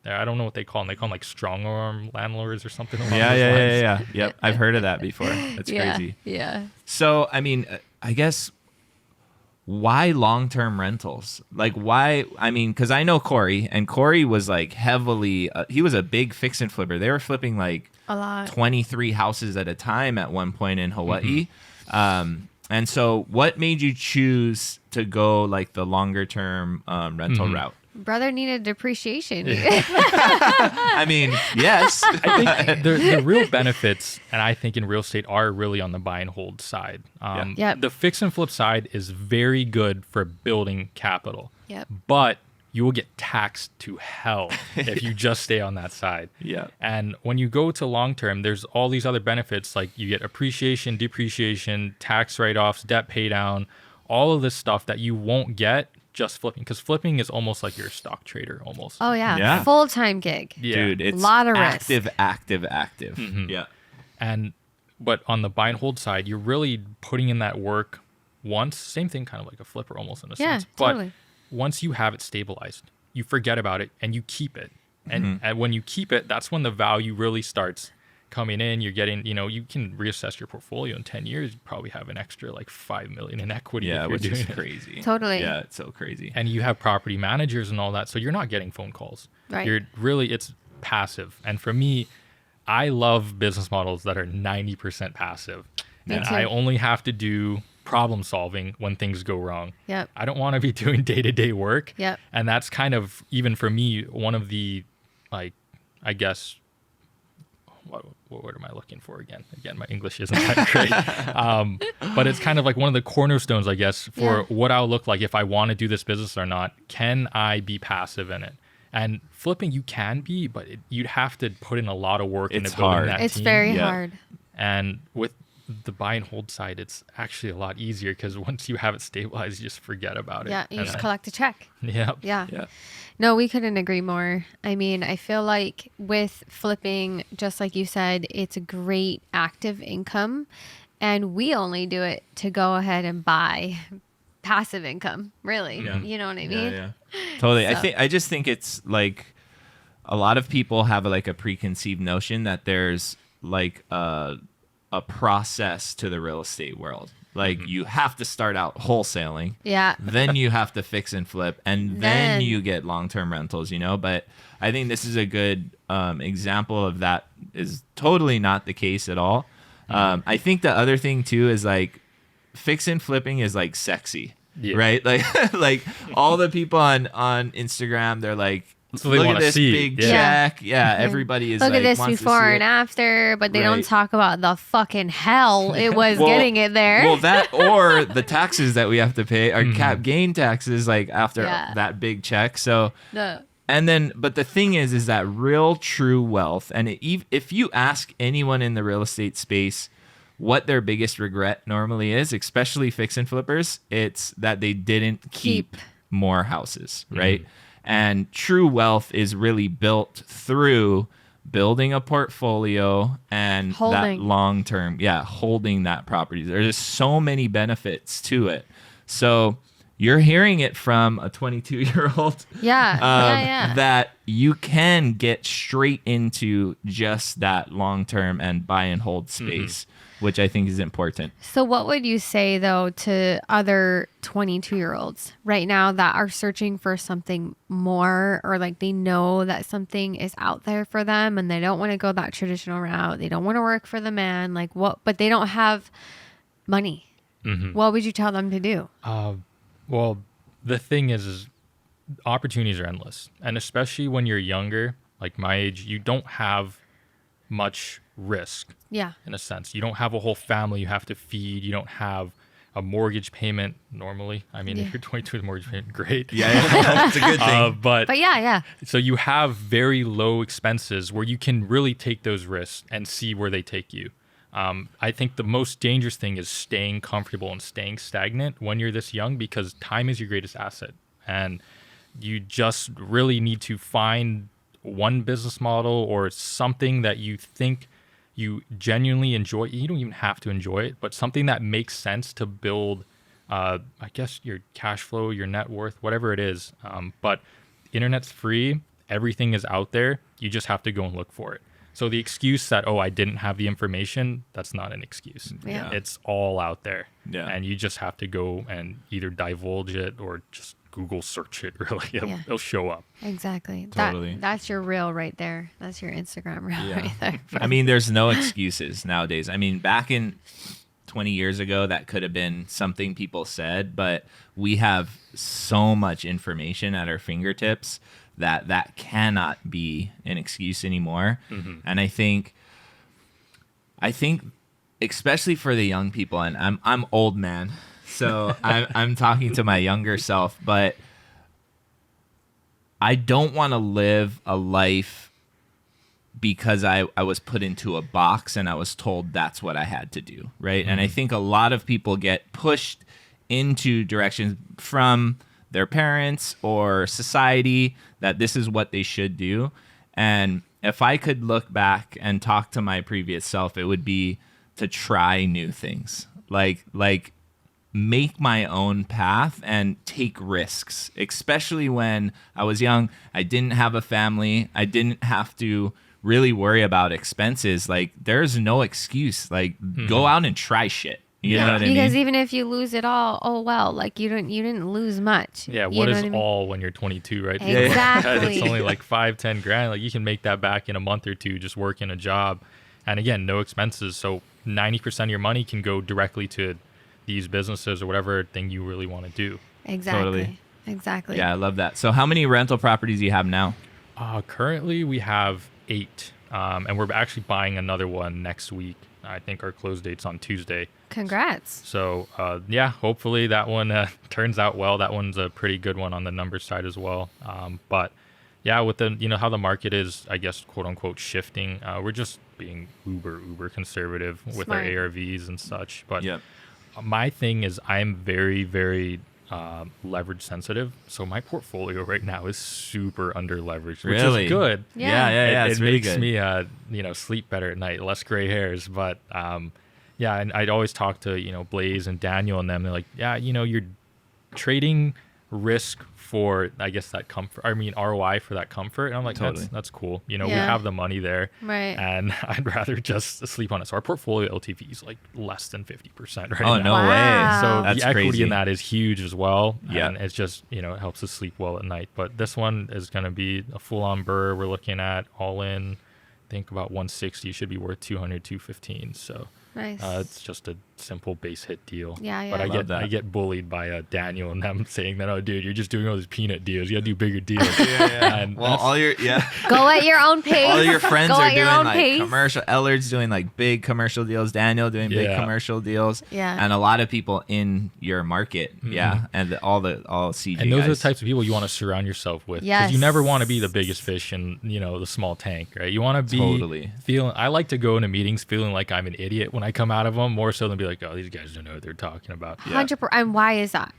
I don't know what they call them. They call them like strong arm landlords or something along those lines. Yeah. Yep. I've heard of that before. That's crazy. Yeah. So, I mean, I guess, why long-term rentals? Like, why? I mean, because I know Corey, and Corey was like heavily, he was a big fix and flipper. They were flipping like A lot. 23 houses at a time at one point in Hawaii. And so what made you choose to go like the longer term rental route? Brother needed depreciation. I mean, yes. I think the real benefits, and I think in real estate, are really on the buy and hold side. The fix and flip side is very good for building capital. But you will get taxed to hell if you just stay on that side. And when you go to long term, there's all these other benefits, like you get appreciation, depreciation, tax write-offs, debt pay down, all of this stuff that you won't get just flipping, because flipping is almost like you're a stock trader almost. Oh yeah. Full-time gig. Dude, it's a lot of active, risk. active. But on the buy and hold side, you're really putting in that work once. Same thing, kind of like a flipper almost in a sense. Totally. But once you have it stabilized, you forget about it and you keep it. And when you keep it, that's when the value really starts coming in. You're getting, you can reassess your portfolio in 10 years. You probably have an extra like 5 million in equity. Yeah, if which you're is doing it. crazy. Totally. Yeah, it's so crazy. And you have property managers and all that. So you're not getting phone calls. Right. It's passive. And for me, I love business models that are 90% passive. And too. I only have to do problem solving when things go wrong. I don't want to be doing day-to-day work. And that's kind of, even for me, one of the, like, I guess, what word am I looking for again? Again, my English isn't that great. But it's kind of like one of the cornerstones, I guess, for what I'll look like if I want to do this business or not. Can I be passive in it? And flipping, you can be, but you'd have to put in a lot of work into building that team. It's very hard. And with the buy and hold side, it's actually a lot easier, because once you have it stabilized, you just forget about it. You just collect a check. Yeah. No, we couldn't agree more. I mean, I feel like with flipping, just like you said, it's a great active income, and we only do it to go ahead and buy passive income, really. You know what I mean? Yeah. Totally. So. I just think it's like a lot of people have like a preconceived notion that there's like a process to the real estate world. Like you have to start out wholesaling. Then you have to fix and flip, and then you get long-term rentals, But I think this is a good example of that is totally not the case at all. I think the other thing too is like fix and flipping is like sexy, Yeah. right? Like all the people on Instagram, they're like, So they look at wanna this see. big Yeah. check. Yeah, everybody is Look like, at this wants to before see and it. after, but they don't Right. talk about the fucking hell it was Well- getting it there. Well, that or the taxes that we have to pay are cap gain taxes, like after Yeah. that big check. So. No. And then, but the thing is that real true wealth, and if you ask anyone in the real estate space what their biggest regret normally is, especially fix and flippers, it's that they didn't keep more houses, right? And true wealth is really built through building a portfolio and that Holding. long term, holding that property. There's so many benefits to it. So you're hearing it from a 22-year-old Yeah. that you can get straight into just that long-term and buy and hold space, which I think is important. So what would you say though to other 22-year-olds right now that are searching for something more, or like they know that something is out there for them and they don't want to go that traditional route. They don't want to work for the man, but they don't have money. What would you tell them to do? Well, the thing is opportunities are endless. And especially when you're younger, like my age, you don't have much risk Yeah. in a sense. You don't have a whole family you have to feed. You don't have a mortgage payment normally. I mean, if you're 22 with a mortgage payment, great. Yeah, it's a good thing. But yeah. so you have very low expenses where you can really take those risks and see where they take you. I think the most dangerous thing is staying comfortable and staying stagnant when you're this young, because time is your greatest asset. And you just really need to find one business model or something that you think you genuinely enjoy. You don't even have to enjoy it, but something that makes sense to build, I guess, your cash flow, your net worth, whatever it is. But internet's free. Everything is out there. You just have to go and look for it. So the excuse that, I didn't have the information, that's not an excuse. Yeah. It's all out there. Yeah. And you just have to go and either divulge it or just Google search it, really. It'll show up. Exactly. Totally. That's your reel right there. That's your Instagram reel right there. I mean, there's no excuses nowadays. I mean, back in 20 years ago, that could have been something people said, but we have so much information at our fingertips that cannot be an excuse anymore. And I think especially for the young people, and I'm old man, so I'm talking to my younger self, but I don't want to live a life because I was put into a box and I was told that's what I had to do, right? And I think a lot of people get pushed into directions from their parents or society that this is what they should do. And if I could look back and talk to my previous self, it would be to try new things, like make my own path and take risks, especially when I was young. I didn't have a family. I didn't have to really worry about expenses. Like, there's no excuse. Like, go out and try shit. You know what I mean? Because even if you lose it all, oh well, like you didn't lose much. Yeah, You what know is I mean? all when you're 22, right? Exactly. It's only like 5-10 grand. Like, you can make that back in a month or two just working a job. And again, no expenses. So 90% of your money can go directly to these businesses or whatever thing you really want to do. Exactly. Totally. Exactly. Yeah, I love that. So how many rental properties do you have now? Currently, we have 8. And we're actually buying another one next week. I think our close date's on Tuesday. Congrats. So, hopefully that one turns out well. That one's a pretty good one on the numbers side as well. But yeah, with the, how the market is, I guess, quote unquote, shifting, we're just being uber conservative with Smart. our ARVs and such. But Yep. my thing is I'm very, very leverage sensitive. So my portfolio right now is super under leveraged, which Really? is good. Yeah. It's It really makes good. me, sleep better at night, less gray hairs. But yeah, and I'd always talk to, Blaze and Daniel and them. They're like, yeah, you're trading risk for, I guess, that comfort. I mean, ROI for that comfort. And I'm like, Totally. that's cool. We Yeah. have the money there. Right. And I'd rather just sleep on it. So our portfolio LTV is like less than 50% right Oh, now. no Wow. way. So That's the equity crazy. in that is huge as well. Yeah. And it's just, it helps us sleep well at night. But this one is going to be a full-on burr. We're looking at all in, I think about 160 should be worth 200, 215. So Nice. it's just a simple base hit deal. Yeah, But yeah. Love that. I get bullied by Daniel and them saying that, oh, dude, you're just doing all these peanut deals. You gotta do bigger deals. And Well, all your Go at your own pace. all your friends Go are at your doing own like pace. commercial. Ellard's doing like big commercial deals. Daniel doing big Yeah. commercial deals. Yeah. And a lot of people in your market. Yeah. And all CG And those guys. are the types of people you want to surround yourself with. Yes. You never want to be the biggest fish in, the small tank, right? You want to be Totally. feeling. I like to go into meetings feeling like I'm an idiot when I come out of them, more so than be like, oh, these guys don't know what they're talking about. 100%. And why is that?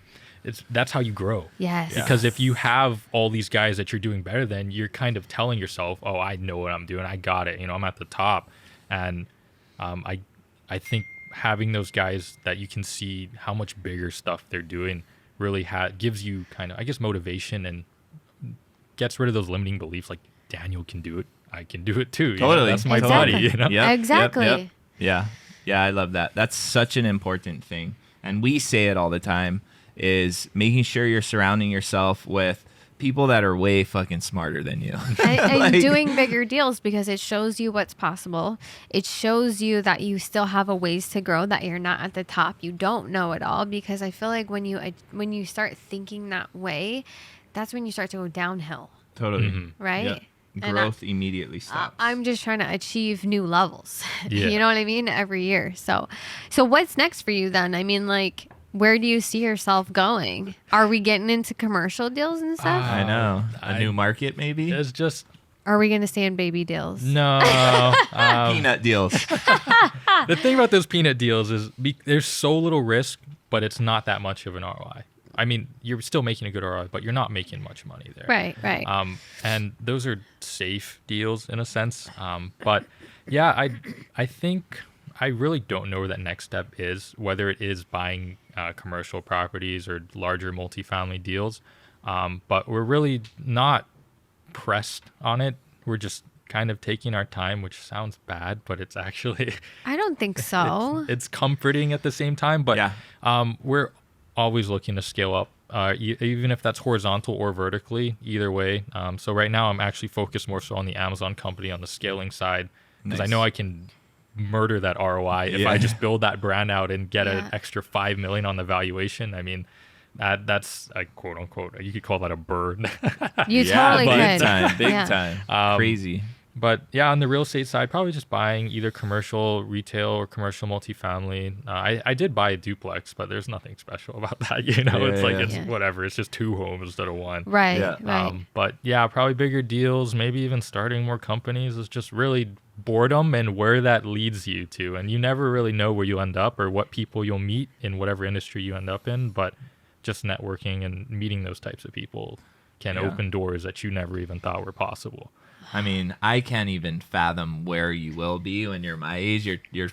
That's how you grow. Yes. Because if you have all these guys that you're doing better than, you're kind of telling yourself, oh, I know what I'm doing. I got it. I'm at the top. And I think having those guys that you can see how much bigger stuff they're doing really gives you kind of, I guess, motivation and gets rid of those limiting beliefs like Daniel can do it. I can do it too. Totally. That's my Exactly. buddy. Yep, yep, Exactly. yep. Yeah. Yeah, I love that. That's such an important thing. And we say it all the time, is making sure you're surrounding yourself with people that are way fucking smarter than you. And Like- doing bigger deals, because it shows you what's possible. It shows you that you still have a ways to grow, that you're not at the top. You don't know it all, because I feel like when you start thinking that way, that's when you start to go downhill, Totally. right? Yeah. And Growth immediately stops. I'm just trying to achieve new levels. Yeah. You know what I mean? Every year. So what's next for you then? I mean, like, where do you see yourself going? Are we getting into commercial deals and stuff? I know. A I- new market, maybe? It's just, Are we going to stay in baby deals? no. Peanut deals. The thing about those peanut deals is there's so little risk, but it's not that much of an ROI. I mean, you're still making a good ROI, but you're not making much money there. Right, right. And those are safe deals in a sense. But yeah, I think I really don't know where that next step is, whether it is buying commercial properties or larger multifamily deals. But we're really not pressed on it. We're just kind of taking our time, which sounds bad, but it's actually I don't think so. it's comforting at the same time. But Yeah. we're always looking to scale up, even if that's horizontal or vertically, either way. So right now I'm actually focused more so on the Amazon company on the scaling side, because I Nice. know I can murder that ROI if Yeah. I just build that brand out and get Yeah. an extra 5 million on the valuation. I mean, that's a quote unquote, you could call that a bird. You Yeah, totally big could. time. Big Yeah. time. Crazy. But yeah, on the real estate side, probably just buying either commercial retail or commercial multifamily. I did buy a duplex, but there's nothing special about that. It's Yeah. whatever. It's just 2 homes instead of 1. Right, Yeah. right. But yeah, probably bigger deals, maybe even starting more companies. Is just really boredom and where that leads you to. And you never really know where you'll end up or what people you'll meet in whatever industry you end up in. But just networking and meeting those types of people can Yeah. open doors that you never even thought were possible. I mean, I can't even fathom where you will be when you're my age. You're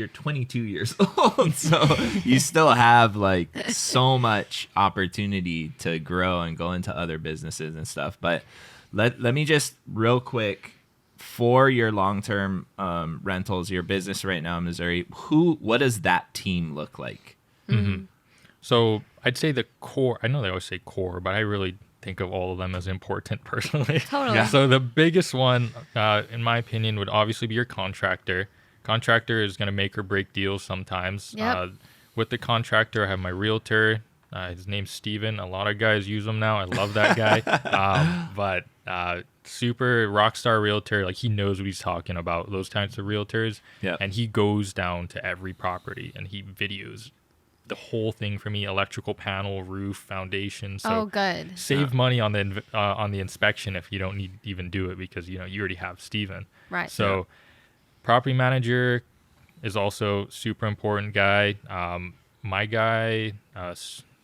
22 years old, so you still have like so much opportunity to grow and go into other businesses and stuff. But let me just real quick, for your long-term rentals, your business right now in Missouri, what does that team look like? So I'd say the core, I know they always say core, but I really think of all of them as important personally. Totally. Yeah. So the biggest one, in my opinion, would obviously be your contractor. Contractor is going to make or break deals sometimes. Yep. With the contractor, I have my realtor. His name's Steven. A lot of guys use him now. I love that guy. But super rock star realtor. Like, he knows what he's talking about, those types of realtors. Yep. And he goes down to every property and he videos the whole thing for me: electrical panel, roof, foundation. So Oh, good. save money on the inspection if you don't need to even do it, because you already have Steven. Right. So property manager is also super important guy. My guy,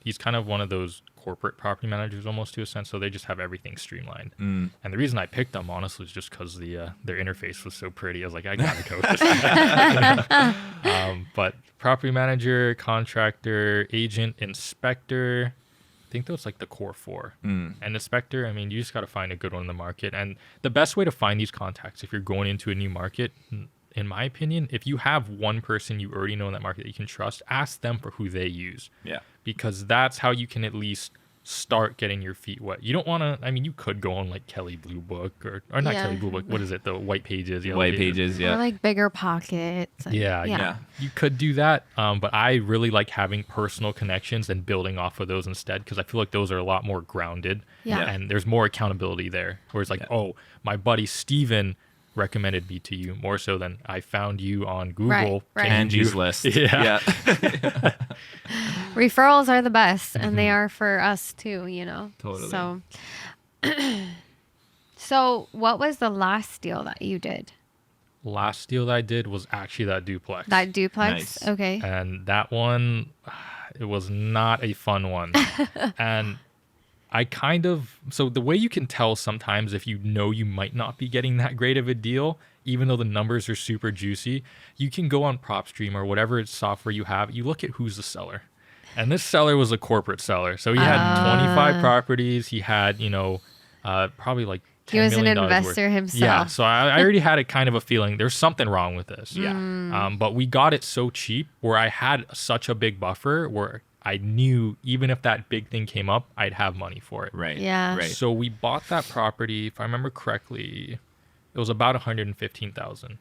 he's kind of one of those corporate property managers almost, to a sense, so they just have everything streamlined. And the reason I picked them, honestly, is just because their interface was so pretty. I was like, I gotta go with this guy. But property manager, contractor, agent, inspector, I think those like the core 4. And inspector, I mean, you just got to find a good one in the market. And the best way to find these contacts, if you're going into a new market, in my opinion, if you have one person you already know in that market that you can trust, ask them for who they use. Yeah. Because that's how you can at least start getting your feet wet. You don't want to, I mean, you could go on like Kelly Blue Book or not Yeah. Kelly Blue Book. What is it? The White Pages. Yellow White Pages, Or yeah. like bigger pockets. Yeah. You could do that. But I really like having personal connections and building off of those instead, because I feel like those are a lot more grounded. Yeah. And there's more accountability there. Whereas like, oh, my buddy Steven recommended me to you, more so than I found you on Google. Right. Angie's List. Yeah. Referrals are the best, and they are for us too, you know. Totally. So, so what was the last deal that you did? Last deal that I did was actually that duplex. That duplex? Nice. Okay. And that one, it was not a fun one. And so the way you can tell sometimes if you know you might not be getting that great of a deal, even though the numbers are super juicy, you can go on PropStream or whatever software you have. You look at who's the seller. And this seller was a corporate seller. So he had 25 properties. He had, probably like $10 He was an million investor worth. himself. Yeah. So I already had a kind of a feeling there's something wrong with this. Yeah. But we got it so cheap where I had such a big buffer where I knew even if that big thing came up, I'd have money for it. Right. Yeah. Right. So we bought that property, if I remember correctly, it was about 115,000.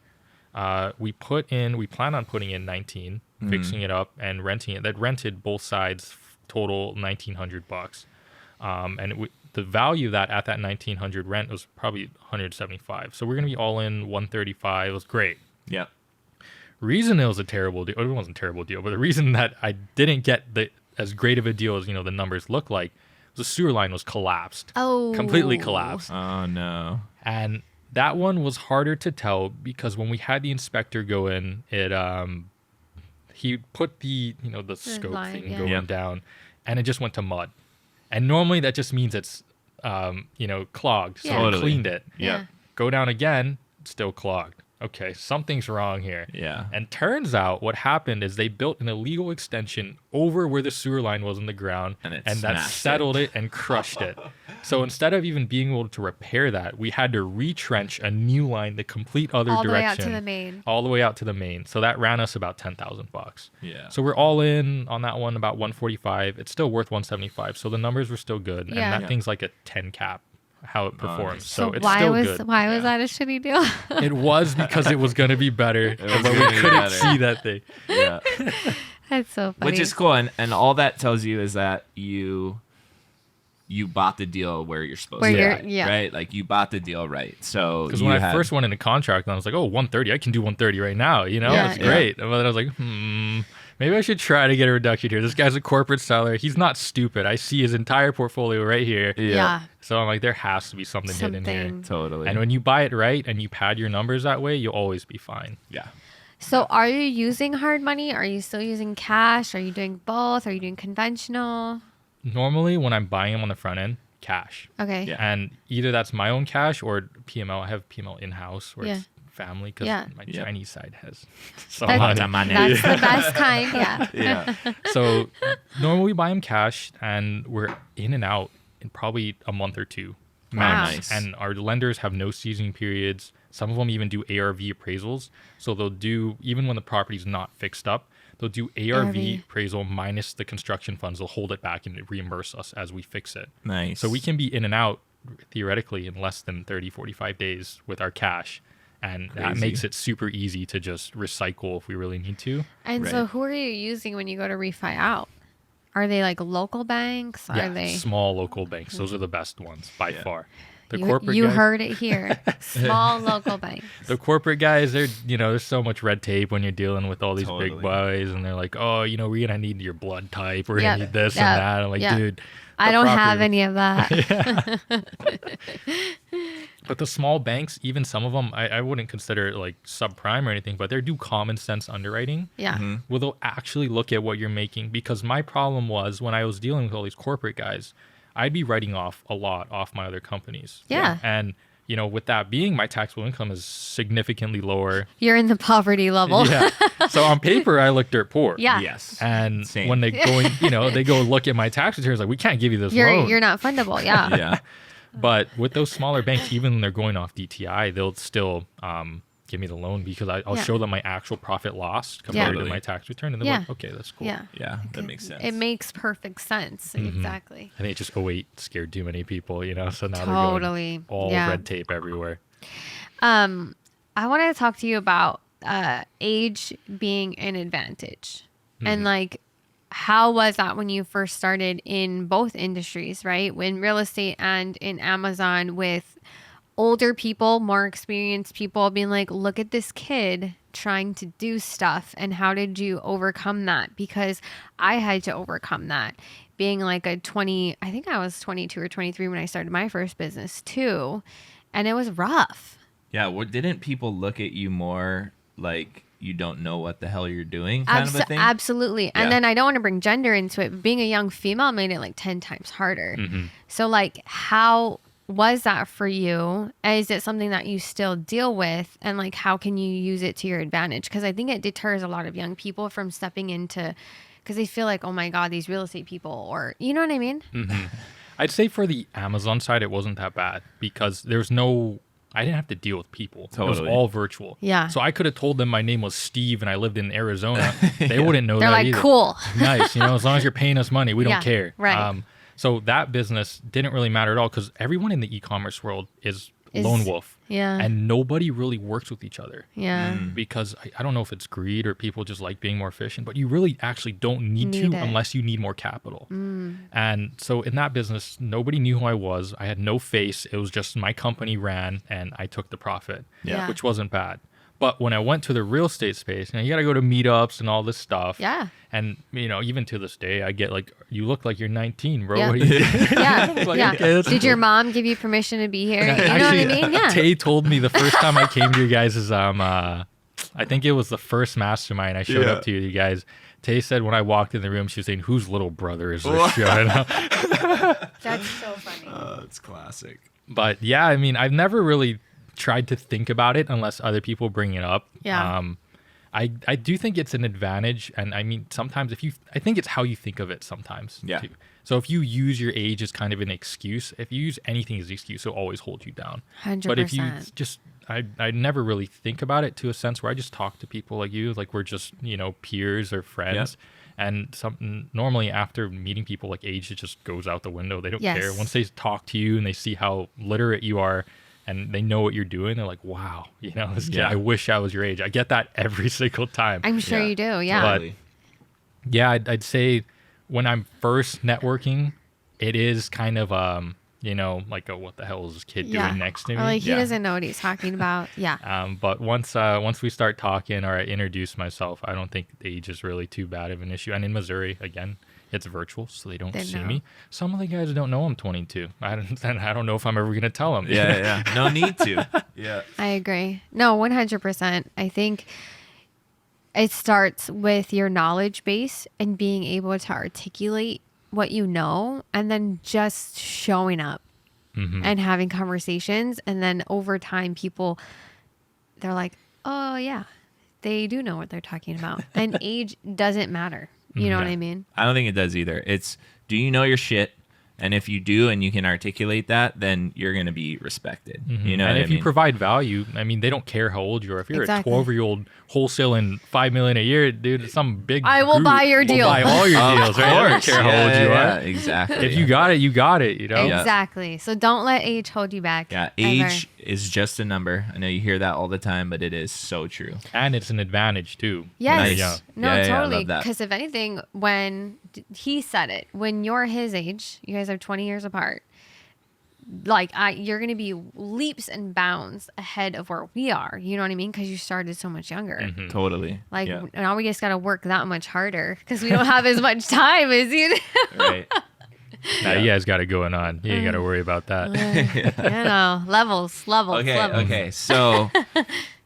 We plan on putting in 19, fixing it up and renting it. That rented both sides total $1,900. The value of that at that 1,900 rent was probably 175. So we're gonna be all in 135. It was great. Yeah. Reason it was a terrible deal, it wasn't a terrible deal, but the reason that I didn't get as great of a deal as the numbers look like, the sewer line was collapsed. Oh. Completely collapsed. Oh no. And that one was harder to tell because when we had the inspector go in, he put the scope line, thing yeah. going Yep. down, and it just went to mud. And normally that just means it's clogged. So Yeah. I Totally. cleaned it. Yeah. Go down again, still clogged. Okay, something's wrong here. Yeah. And turns out what happened is they built an illegal extension over where the sewer line was in the ground, And it that smashed settled it and crushed it. So instead of even being able to repair that, we had to retrench a new line the complete other All the way direction. out to the main. All the way out to the main. So that ran us about $10,000. Yeah. So we're all in on that one about 145. It's still worth 175. So the numbers were still good. Yeah. And that Yeah. thing's like a 10 cap. How it performs. nice. So it's why still was good. why was that a shitty deal? It was because it was going to be better, was but gonna we be couldn't better. see that thing. Yeah. That's so funny. Which is cool, and all that tells you is that you bought the deal where you're supposed Where to, you're- buy, yeah. right? Like you bought the deal right. So Because you when I had- first went into contract, I was like, oh, 130, I can do 130 right now. Yeah, It's yeah. great. But then I was like, maybe I should try to get a reduction here. This guy's a corporate seller. He's not stupid. I see his entire portfolio right here. yeah. So I'm like, there has to be something hidden here. Something. totally, And when you buy it right and you pad your numbers that way, you'll always be fine. yeah, So are you using hard money? Are you still using cash? Are you doing both? Are you doing conventional? Normally, when I'm buying them on the front end, cash. Okay. Yeah. And either that's my own cash or PML. I have PML in-house where Yeah. it's family because Yeah. my Yeah. Chinese side has some That's, money. that's the best kind. Yeah. yeah, So normally we buy them cash and we're in and out in probably a month or two. Wow. Nice. And our lenders have no seasoning periods. Some of them even do ARV appraisals. So they'll do, even when the property's not fixed up, they'll do ARV ARV. appraisal minus the construction funds. They'll hold it back and reimburse us as we fix it. nice. So we can be in and out theoretically in less than 30, 45 days with our cash. And that Crazy. makes it super easy to just recycle if we really need to. And so Right. who are you using when you go to refi out? Are they like local banks? Are they? Small local banks. Those are the best ones by Yeah. far. The You, corporate you guys, heard it here. Small local banks. the corporate guys, there's so much red tape when you're dealing with all these Totally. big boys, and they're like, oh, we're gonna need your blood type, we're Yeah, gonna need this yeah, and that. I'm like, yeah. dude, I the don't have property- any of that. But the small banks, even some of them, I wouldn't consider it like subprime or anything, but they do common sense underwriting. Yeah. Mm-hmm. Well, they'll actually look at what you're making, because my problem was when I was dealing with all these corporate guys, I'd be writing off a lot off my other companies. Yeah. And with that being, my taxable income is significantly lower. You're in the poverty level. Yeah. So on paper, I look dirt poor. Yeah. yes, And Same. when they they go look at my tax returns, like, we can't give you this You're loan. you're not fundable. Yeah. yeah, But with those smaller banks, even when they're going off DTI, they'll still give me the loan because I'll show them my actual profit loss compared to my tax return. And they're like, okay, that's cool. Yeah, that makes sense. It makes perfect sense. Exactly. I think it's just 08 scared too many people, so now they're going all red tape everywhere. I want to talk to you about age being an advantage. And like, how was that when you first started in both industries, right? In real estate and in Amazon, with older people, more experienced people being like, look at this kid trying to do stuff. And how did you overcome that? Because I had to overcome that. Being like I think I was 22 or 23 when I started my first business too. And it was rough. Yeah. Didn't people look at you more like you don't know what the hell you're doing kind of a thing? Absolutely. And then I don't want to bring gender into it. But being a young female made it like 10 times harder. So like, how was that for you? Is it something that you still deal with? And like, how can you use it to your advantage? Because I think it deters a lot of young people from stepping into, because they feel like, oh my God, these real estate people, or you know what I mean? I'd say for the Amazon side, it wasn't that bad because I didn't have to deal with people. Totally. It was all virtual. Yeah. So I could have told them my name was Steve and I lived in Arizona. They wouldn't know They're that like, either. cool. Nice. As long as you're paying us money, we don't care. Right. So that business didn't really matter at all because everyone in the e-commerce world is lone wolf. Yeah. And nobody really works with each other. Yeah. Because I don't know if it's greed or people just like being more efficient, but you really actually don't need to unless you need more capital. And so in that business, nobody knew who I was. I had no face. It was just my company ran and I took the profit, which wasn't bad. But when I went to the real estate space, you got to go to meetups and all this stuff. Yeah. And, even to this day, I get like, you look like you're 19, bro. Yeah. What are you doing? Like, okay, Did your mom give you permission to be here? You Actually, know what I mean? Yeah. Tay told me the first time I came to you guys' I think it was the first mastermind I showed up to you guys. Tay said when I walked in the room, she was saying, whose little brother is this showing up? That's so funny. It's classic. But yeah, I've never really tried to think about it unless other people bring it up. Yeah. I do think it's an advantage. And sometimes I think it's how you think of it sometimes. Yeah. Too. So if you use your age as kind of an excuse, if you use anything as an excuse, it'll always hold you down. 100%. But if you just, I never really think about it to a sense where I just talk to people like you, like we're just, peers or friends. Yep. And normally after meeting people, like age, it just goes out the window. They don't care. Once they talk to you and they see how literate you are, and they know what you're doing, they're like, wow, this kid, I wish I was your age. I get that every single time. I'm sure you do, yeah. Totally. But yeah, I'd say when I'm first networking, it is kind of, like, what the hell is this kid doing next to me? Or like, he doesn't know what he's talking about. Yeah. But once we start talking or I introduce myself, I don't think age is really too bad of an issue. And in Missouri, again, it's virtual, so they don't see me. Some of the guys don't know I'm 22. I don't know if I'm ever going to tell them. Yeah. No need to. Yeah. I agree. No, 100%. I think it starts with your knowledge base and being able to articulate what you know, and then just showing up and having conversations. And then over time, people, they're like, oh, yeah, they do know what they're talking about. And age doesn't matter. You know what I mean? I don't think it does either. It's, do you know your shit? And if you do and you can articulate that, then you're going to be respected. You know, and if you provide value, they don't care how old you are. If you're a 12-year-old wholesaling $5 million a year, dude, some big I will buy your deal. Buy all your deals, right? I don't care how old you are. Exactly. If you got it, you got it. Exactly. So don't let age hold you back. Yeah, age is just a number. I know you hear that all the time, but it is so true. And it's an advantage too. Yes. Nice. No, totally. Because if anything, when he said it, when you're his age, you guys are 20 years apart. Like, you're going to be leaps and bounds ahead of where we are. You know what I mean? Because you started so much younger. Totally. Like, now we just got to work that much harder because we don't have as much time as you do. Right. Now you guys got it going on. You ain't got to worry about that. Levels. Okay. So,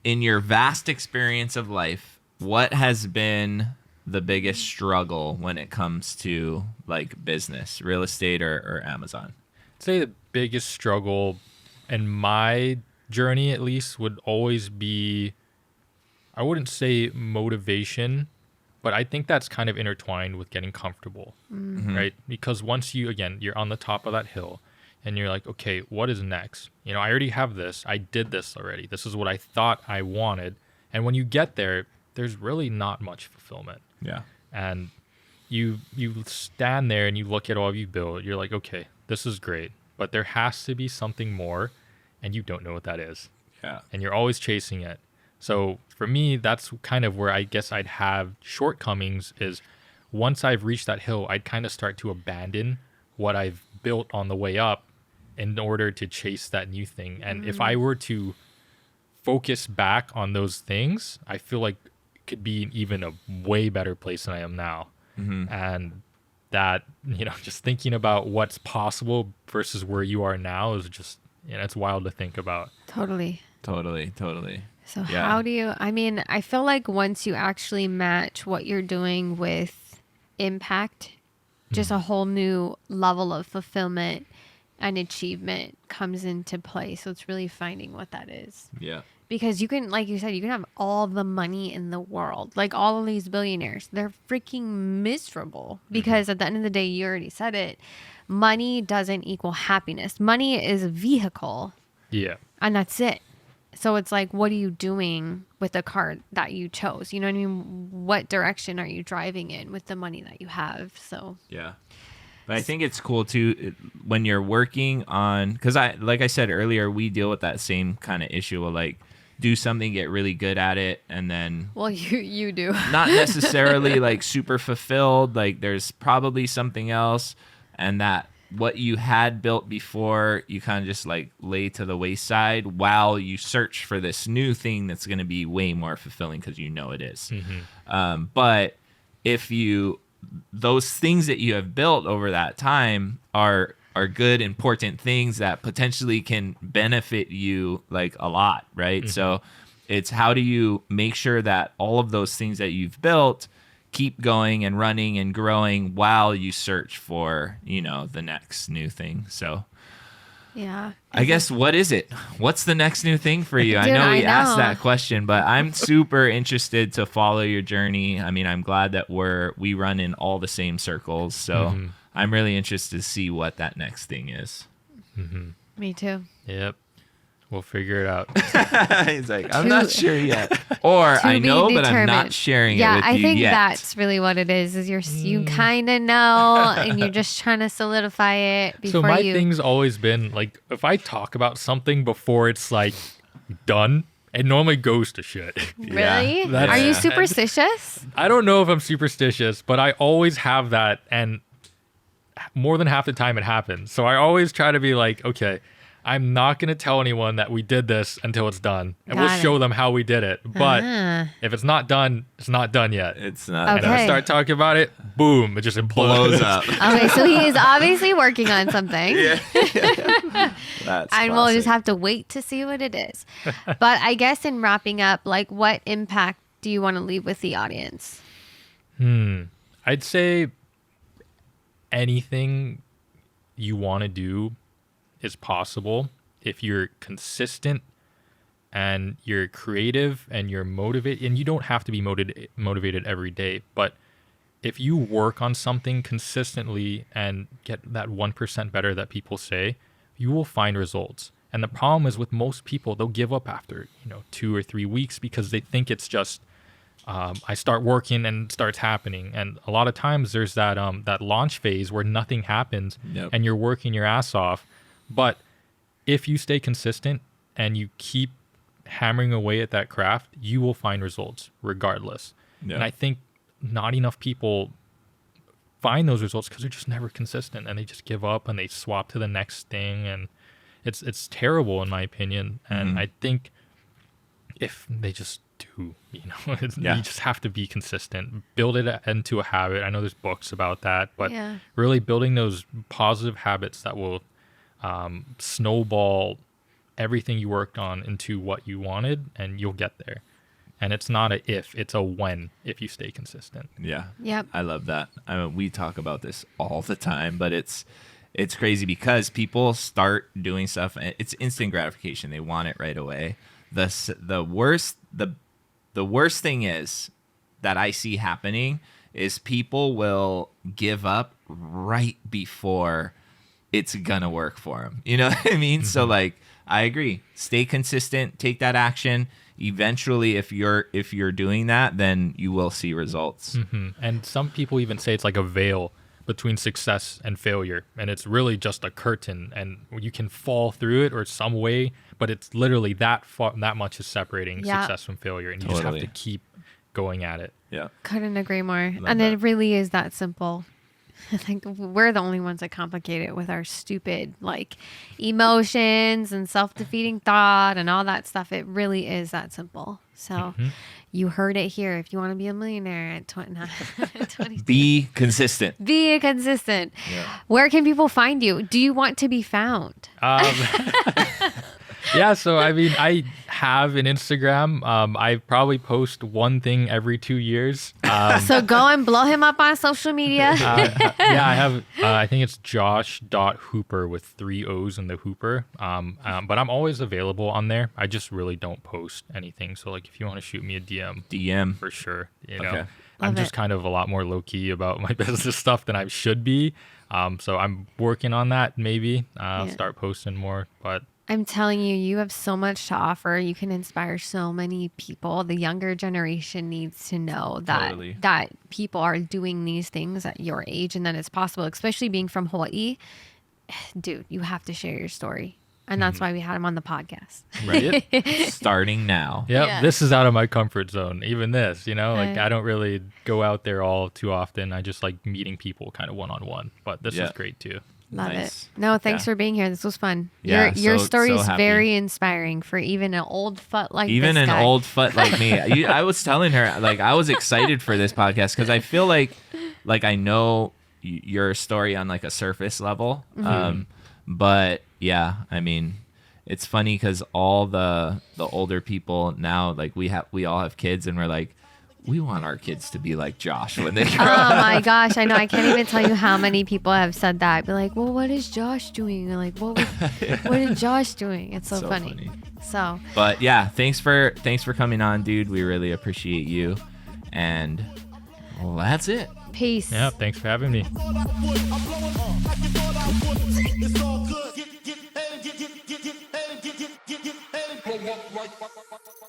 in your vast experience of life, what has been the biggest struggle when it comes to like business, real estate, or Amazon? I'd say the biggest struggle in my journey, at least, would always be, I wouldn't say motivation, but I think that's kind of intertwined with getting comfortable, right? Because once you're on the top of that hill, and you're like, okay, what is next? You know, I already have this. I did this already. This is what I thought I wanted. And when you get there, there's really not much fulfillment. Yeah. And you stand there and you look at all you built. You're like, okay, this is great, but there has to be something more, and you don't know what that is. Yeah. And you're always chasing it. So for me, that's kind of where I guess I'd have shortcomings is once I've reached that hill, I'd kind of start to abandon what I've built on the way up in order to chase that new thing. And if I were to focus back on those things, I feel like it could be even a way better place than I am now. And that, you know, just thinking about what's possible versus where you are now is just, you know, it's wild to think about. Totally. So Yeah. how do you, I mean, I feel like once you actually match what you're doing with impact, just a whole new level of fulfillment and achievement comes into play. So it's really finding what that is. Yeah. Because you can, like you said, you can have all the money in the world. Like all of these billionaires, they're freaking miserable because at the end of the day, you already said it, money doesn't equal happiness. Money is a vehicle. Yeah. And that's it. So it's like, what are you doing with the car that you chose? You know what I mean? What direction are you driving in with the money that you have? So Yeah. But I think it's cool too when you're working on, because like I said earlier, we deal with that same kind of issue of like do something, get really good at it, and then well, you do not necessarily like super fulfilled. Like there's probably something else, and that what you had built before you kind of just like lay to the wayside while you search for this new thing that's going to be way more fulfilling because you know it is. But if those things that you have built over that time are good, important things that potentially can benefit you like a lot, right? So it's how do you make sure that all of those things that you've built keep going and running and growing while you search for, you know, the next new thing. So yeah. I guess what is it? What's the next new thing for you? Dude, I know we I asked know. that question, but I'm super interested to follow your journey. I mean, I'm glad that we run in all the same circles. So I'm really interested to see what that next thing is. Me too. Yep. We'll figure it out. He's like, I'm not sure yet. Or To I be know, but I'm determined. not sharing it Yeah, with I you think yet. that's really what it is you kind of know and you're just trying to solidify it before So my you. thing's always been like, if I talk about something before it's like done, it normally goes to shit. Really? that's- Are you Yeah. superstitious? I don't know if I'm superstitious, but I always have that, and more than half the time it happens. So I always try to be like, okay, I'm not going to tell anyone that we did this until it's done, and we'll Got it. show them how we did it. But Ah. if it's not done, it's not done yet. It's not. And if I Okay. start talking about it, boom, it just Blows implodes. up. Okay, so he is obviously working on something. That's And we'll just classic. have to wait to see what it is. But I guess in wrapping up, like what impact do you want to leave with the audience? I'd say anything you want to do is possible if you're consistent and you're creative and you're motivated. And you don't have to be motivated every day, but if you work on something consistently and get that 1% better that people say, you will find results. And the problem is with most people, they'll give up after 2 or 3 weeks because they think it's just I start working and it starts happening. And a lot of times there's that launch phase where nothing happens. Yep. And you're working your ass off. But if you stay consistent and you keep hammering away at that craft, you will find results regardless. Yep. And I think not enough people find those results because they're just never consistent, and they just give up and they swap to the next thing, and it's terrible in my opinion. And I think if they just do, Yeah. you just have to be consistent, build it into a habit. I know there's books about that, but Yeah. really building those positive habits that will snowball everything you worked on into what you wanted, and you'll get there. And it's not a if, it's a when, if you stay consistent. Yeah. Yep. I love that. I mean, we talk about this all the time, but it's crazy because people start doing stuff and it's instant gratification. They want it right away. The worst thing is that I see happening is people will give up right before it's gonna work for them. You know what I mean? So like, I agree. Stay consistent. Take that action. Eventually, if you're doing that, then you will see results. And some people even say it's like a veil between success and failure, and it's really just a curtain, and you can fall through it or some way, but it's literally that much is separating success from failure, and you just have to keep going at it. Yeah, couldn't agree more. And it really is that simple. I think we're the only ones that complicate it with our stupid like emotions and self-defeating thought and all that stuff. It really is that simple. So you heard it here. If you want to be a millionaire at 22, be consistent. Be consistent. Yeah. Where can people find you? Do you want to be found? Yeah, so I mean, I have an Instagram. I probably post one thing every 2 years. So go and blow him up on social media. Yeah, I have. I think it's Josh.Hooper with 3 O's in the Hooper. But I'm always available on there. I just really don't post anything. So like, if you want to shoot me a DM for sure. You know, I'm just kind of a lot more low key about my business stuff than I should be. So I'm working on that. Maybe I'll start posting more, but. I'm telling you, you have so much to offer. You can inspire so many people. The younger generation needs to know that that people are doing these things at your age and that it's possible, especially being from Hawaii. Dude, you have to share your story. And that's why we had him on the podcast. Right. Starting now. Yep. This is out of my comfort zone. Even this, you know, like I don't really go out there all too often. I just like meeting people kind of one-on-one. But this is great too. Love it. No, thanks for being here. This was fun. Yeah, your story is very inspiring for even an old foot like even this an guy. old foot like me. I was telling her, like, I was excited for this podcast because I feel like I know your story on like a surface level. But yeah, I mean, it's funny because all the older people now, like we all have kids, and we're like, we want our kids to be like Josh when they grow up. Oh my gosh, I know. I can't even tell you how many people have said that. Be like, well, what is Josh doing? Or like, what is Josh doing? It's so funny. So, but yeah, thanks for coming on, dude. We really appreciate you. And well, that's it. Peace. Yeah, thanks for having me. Blow up like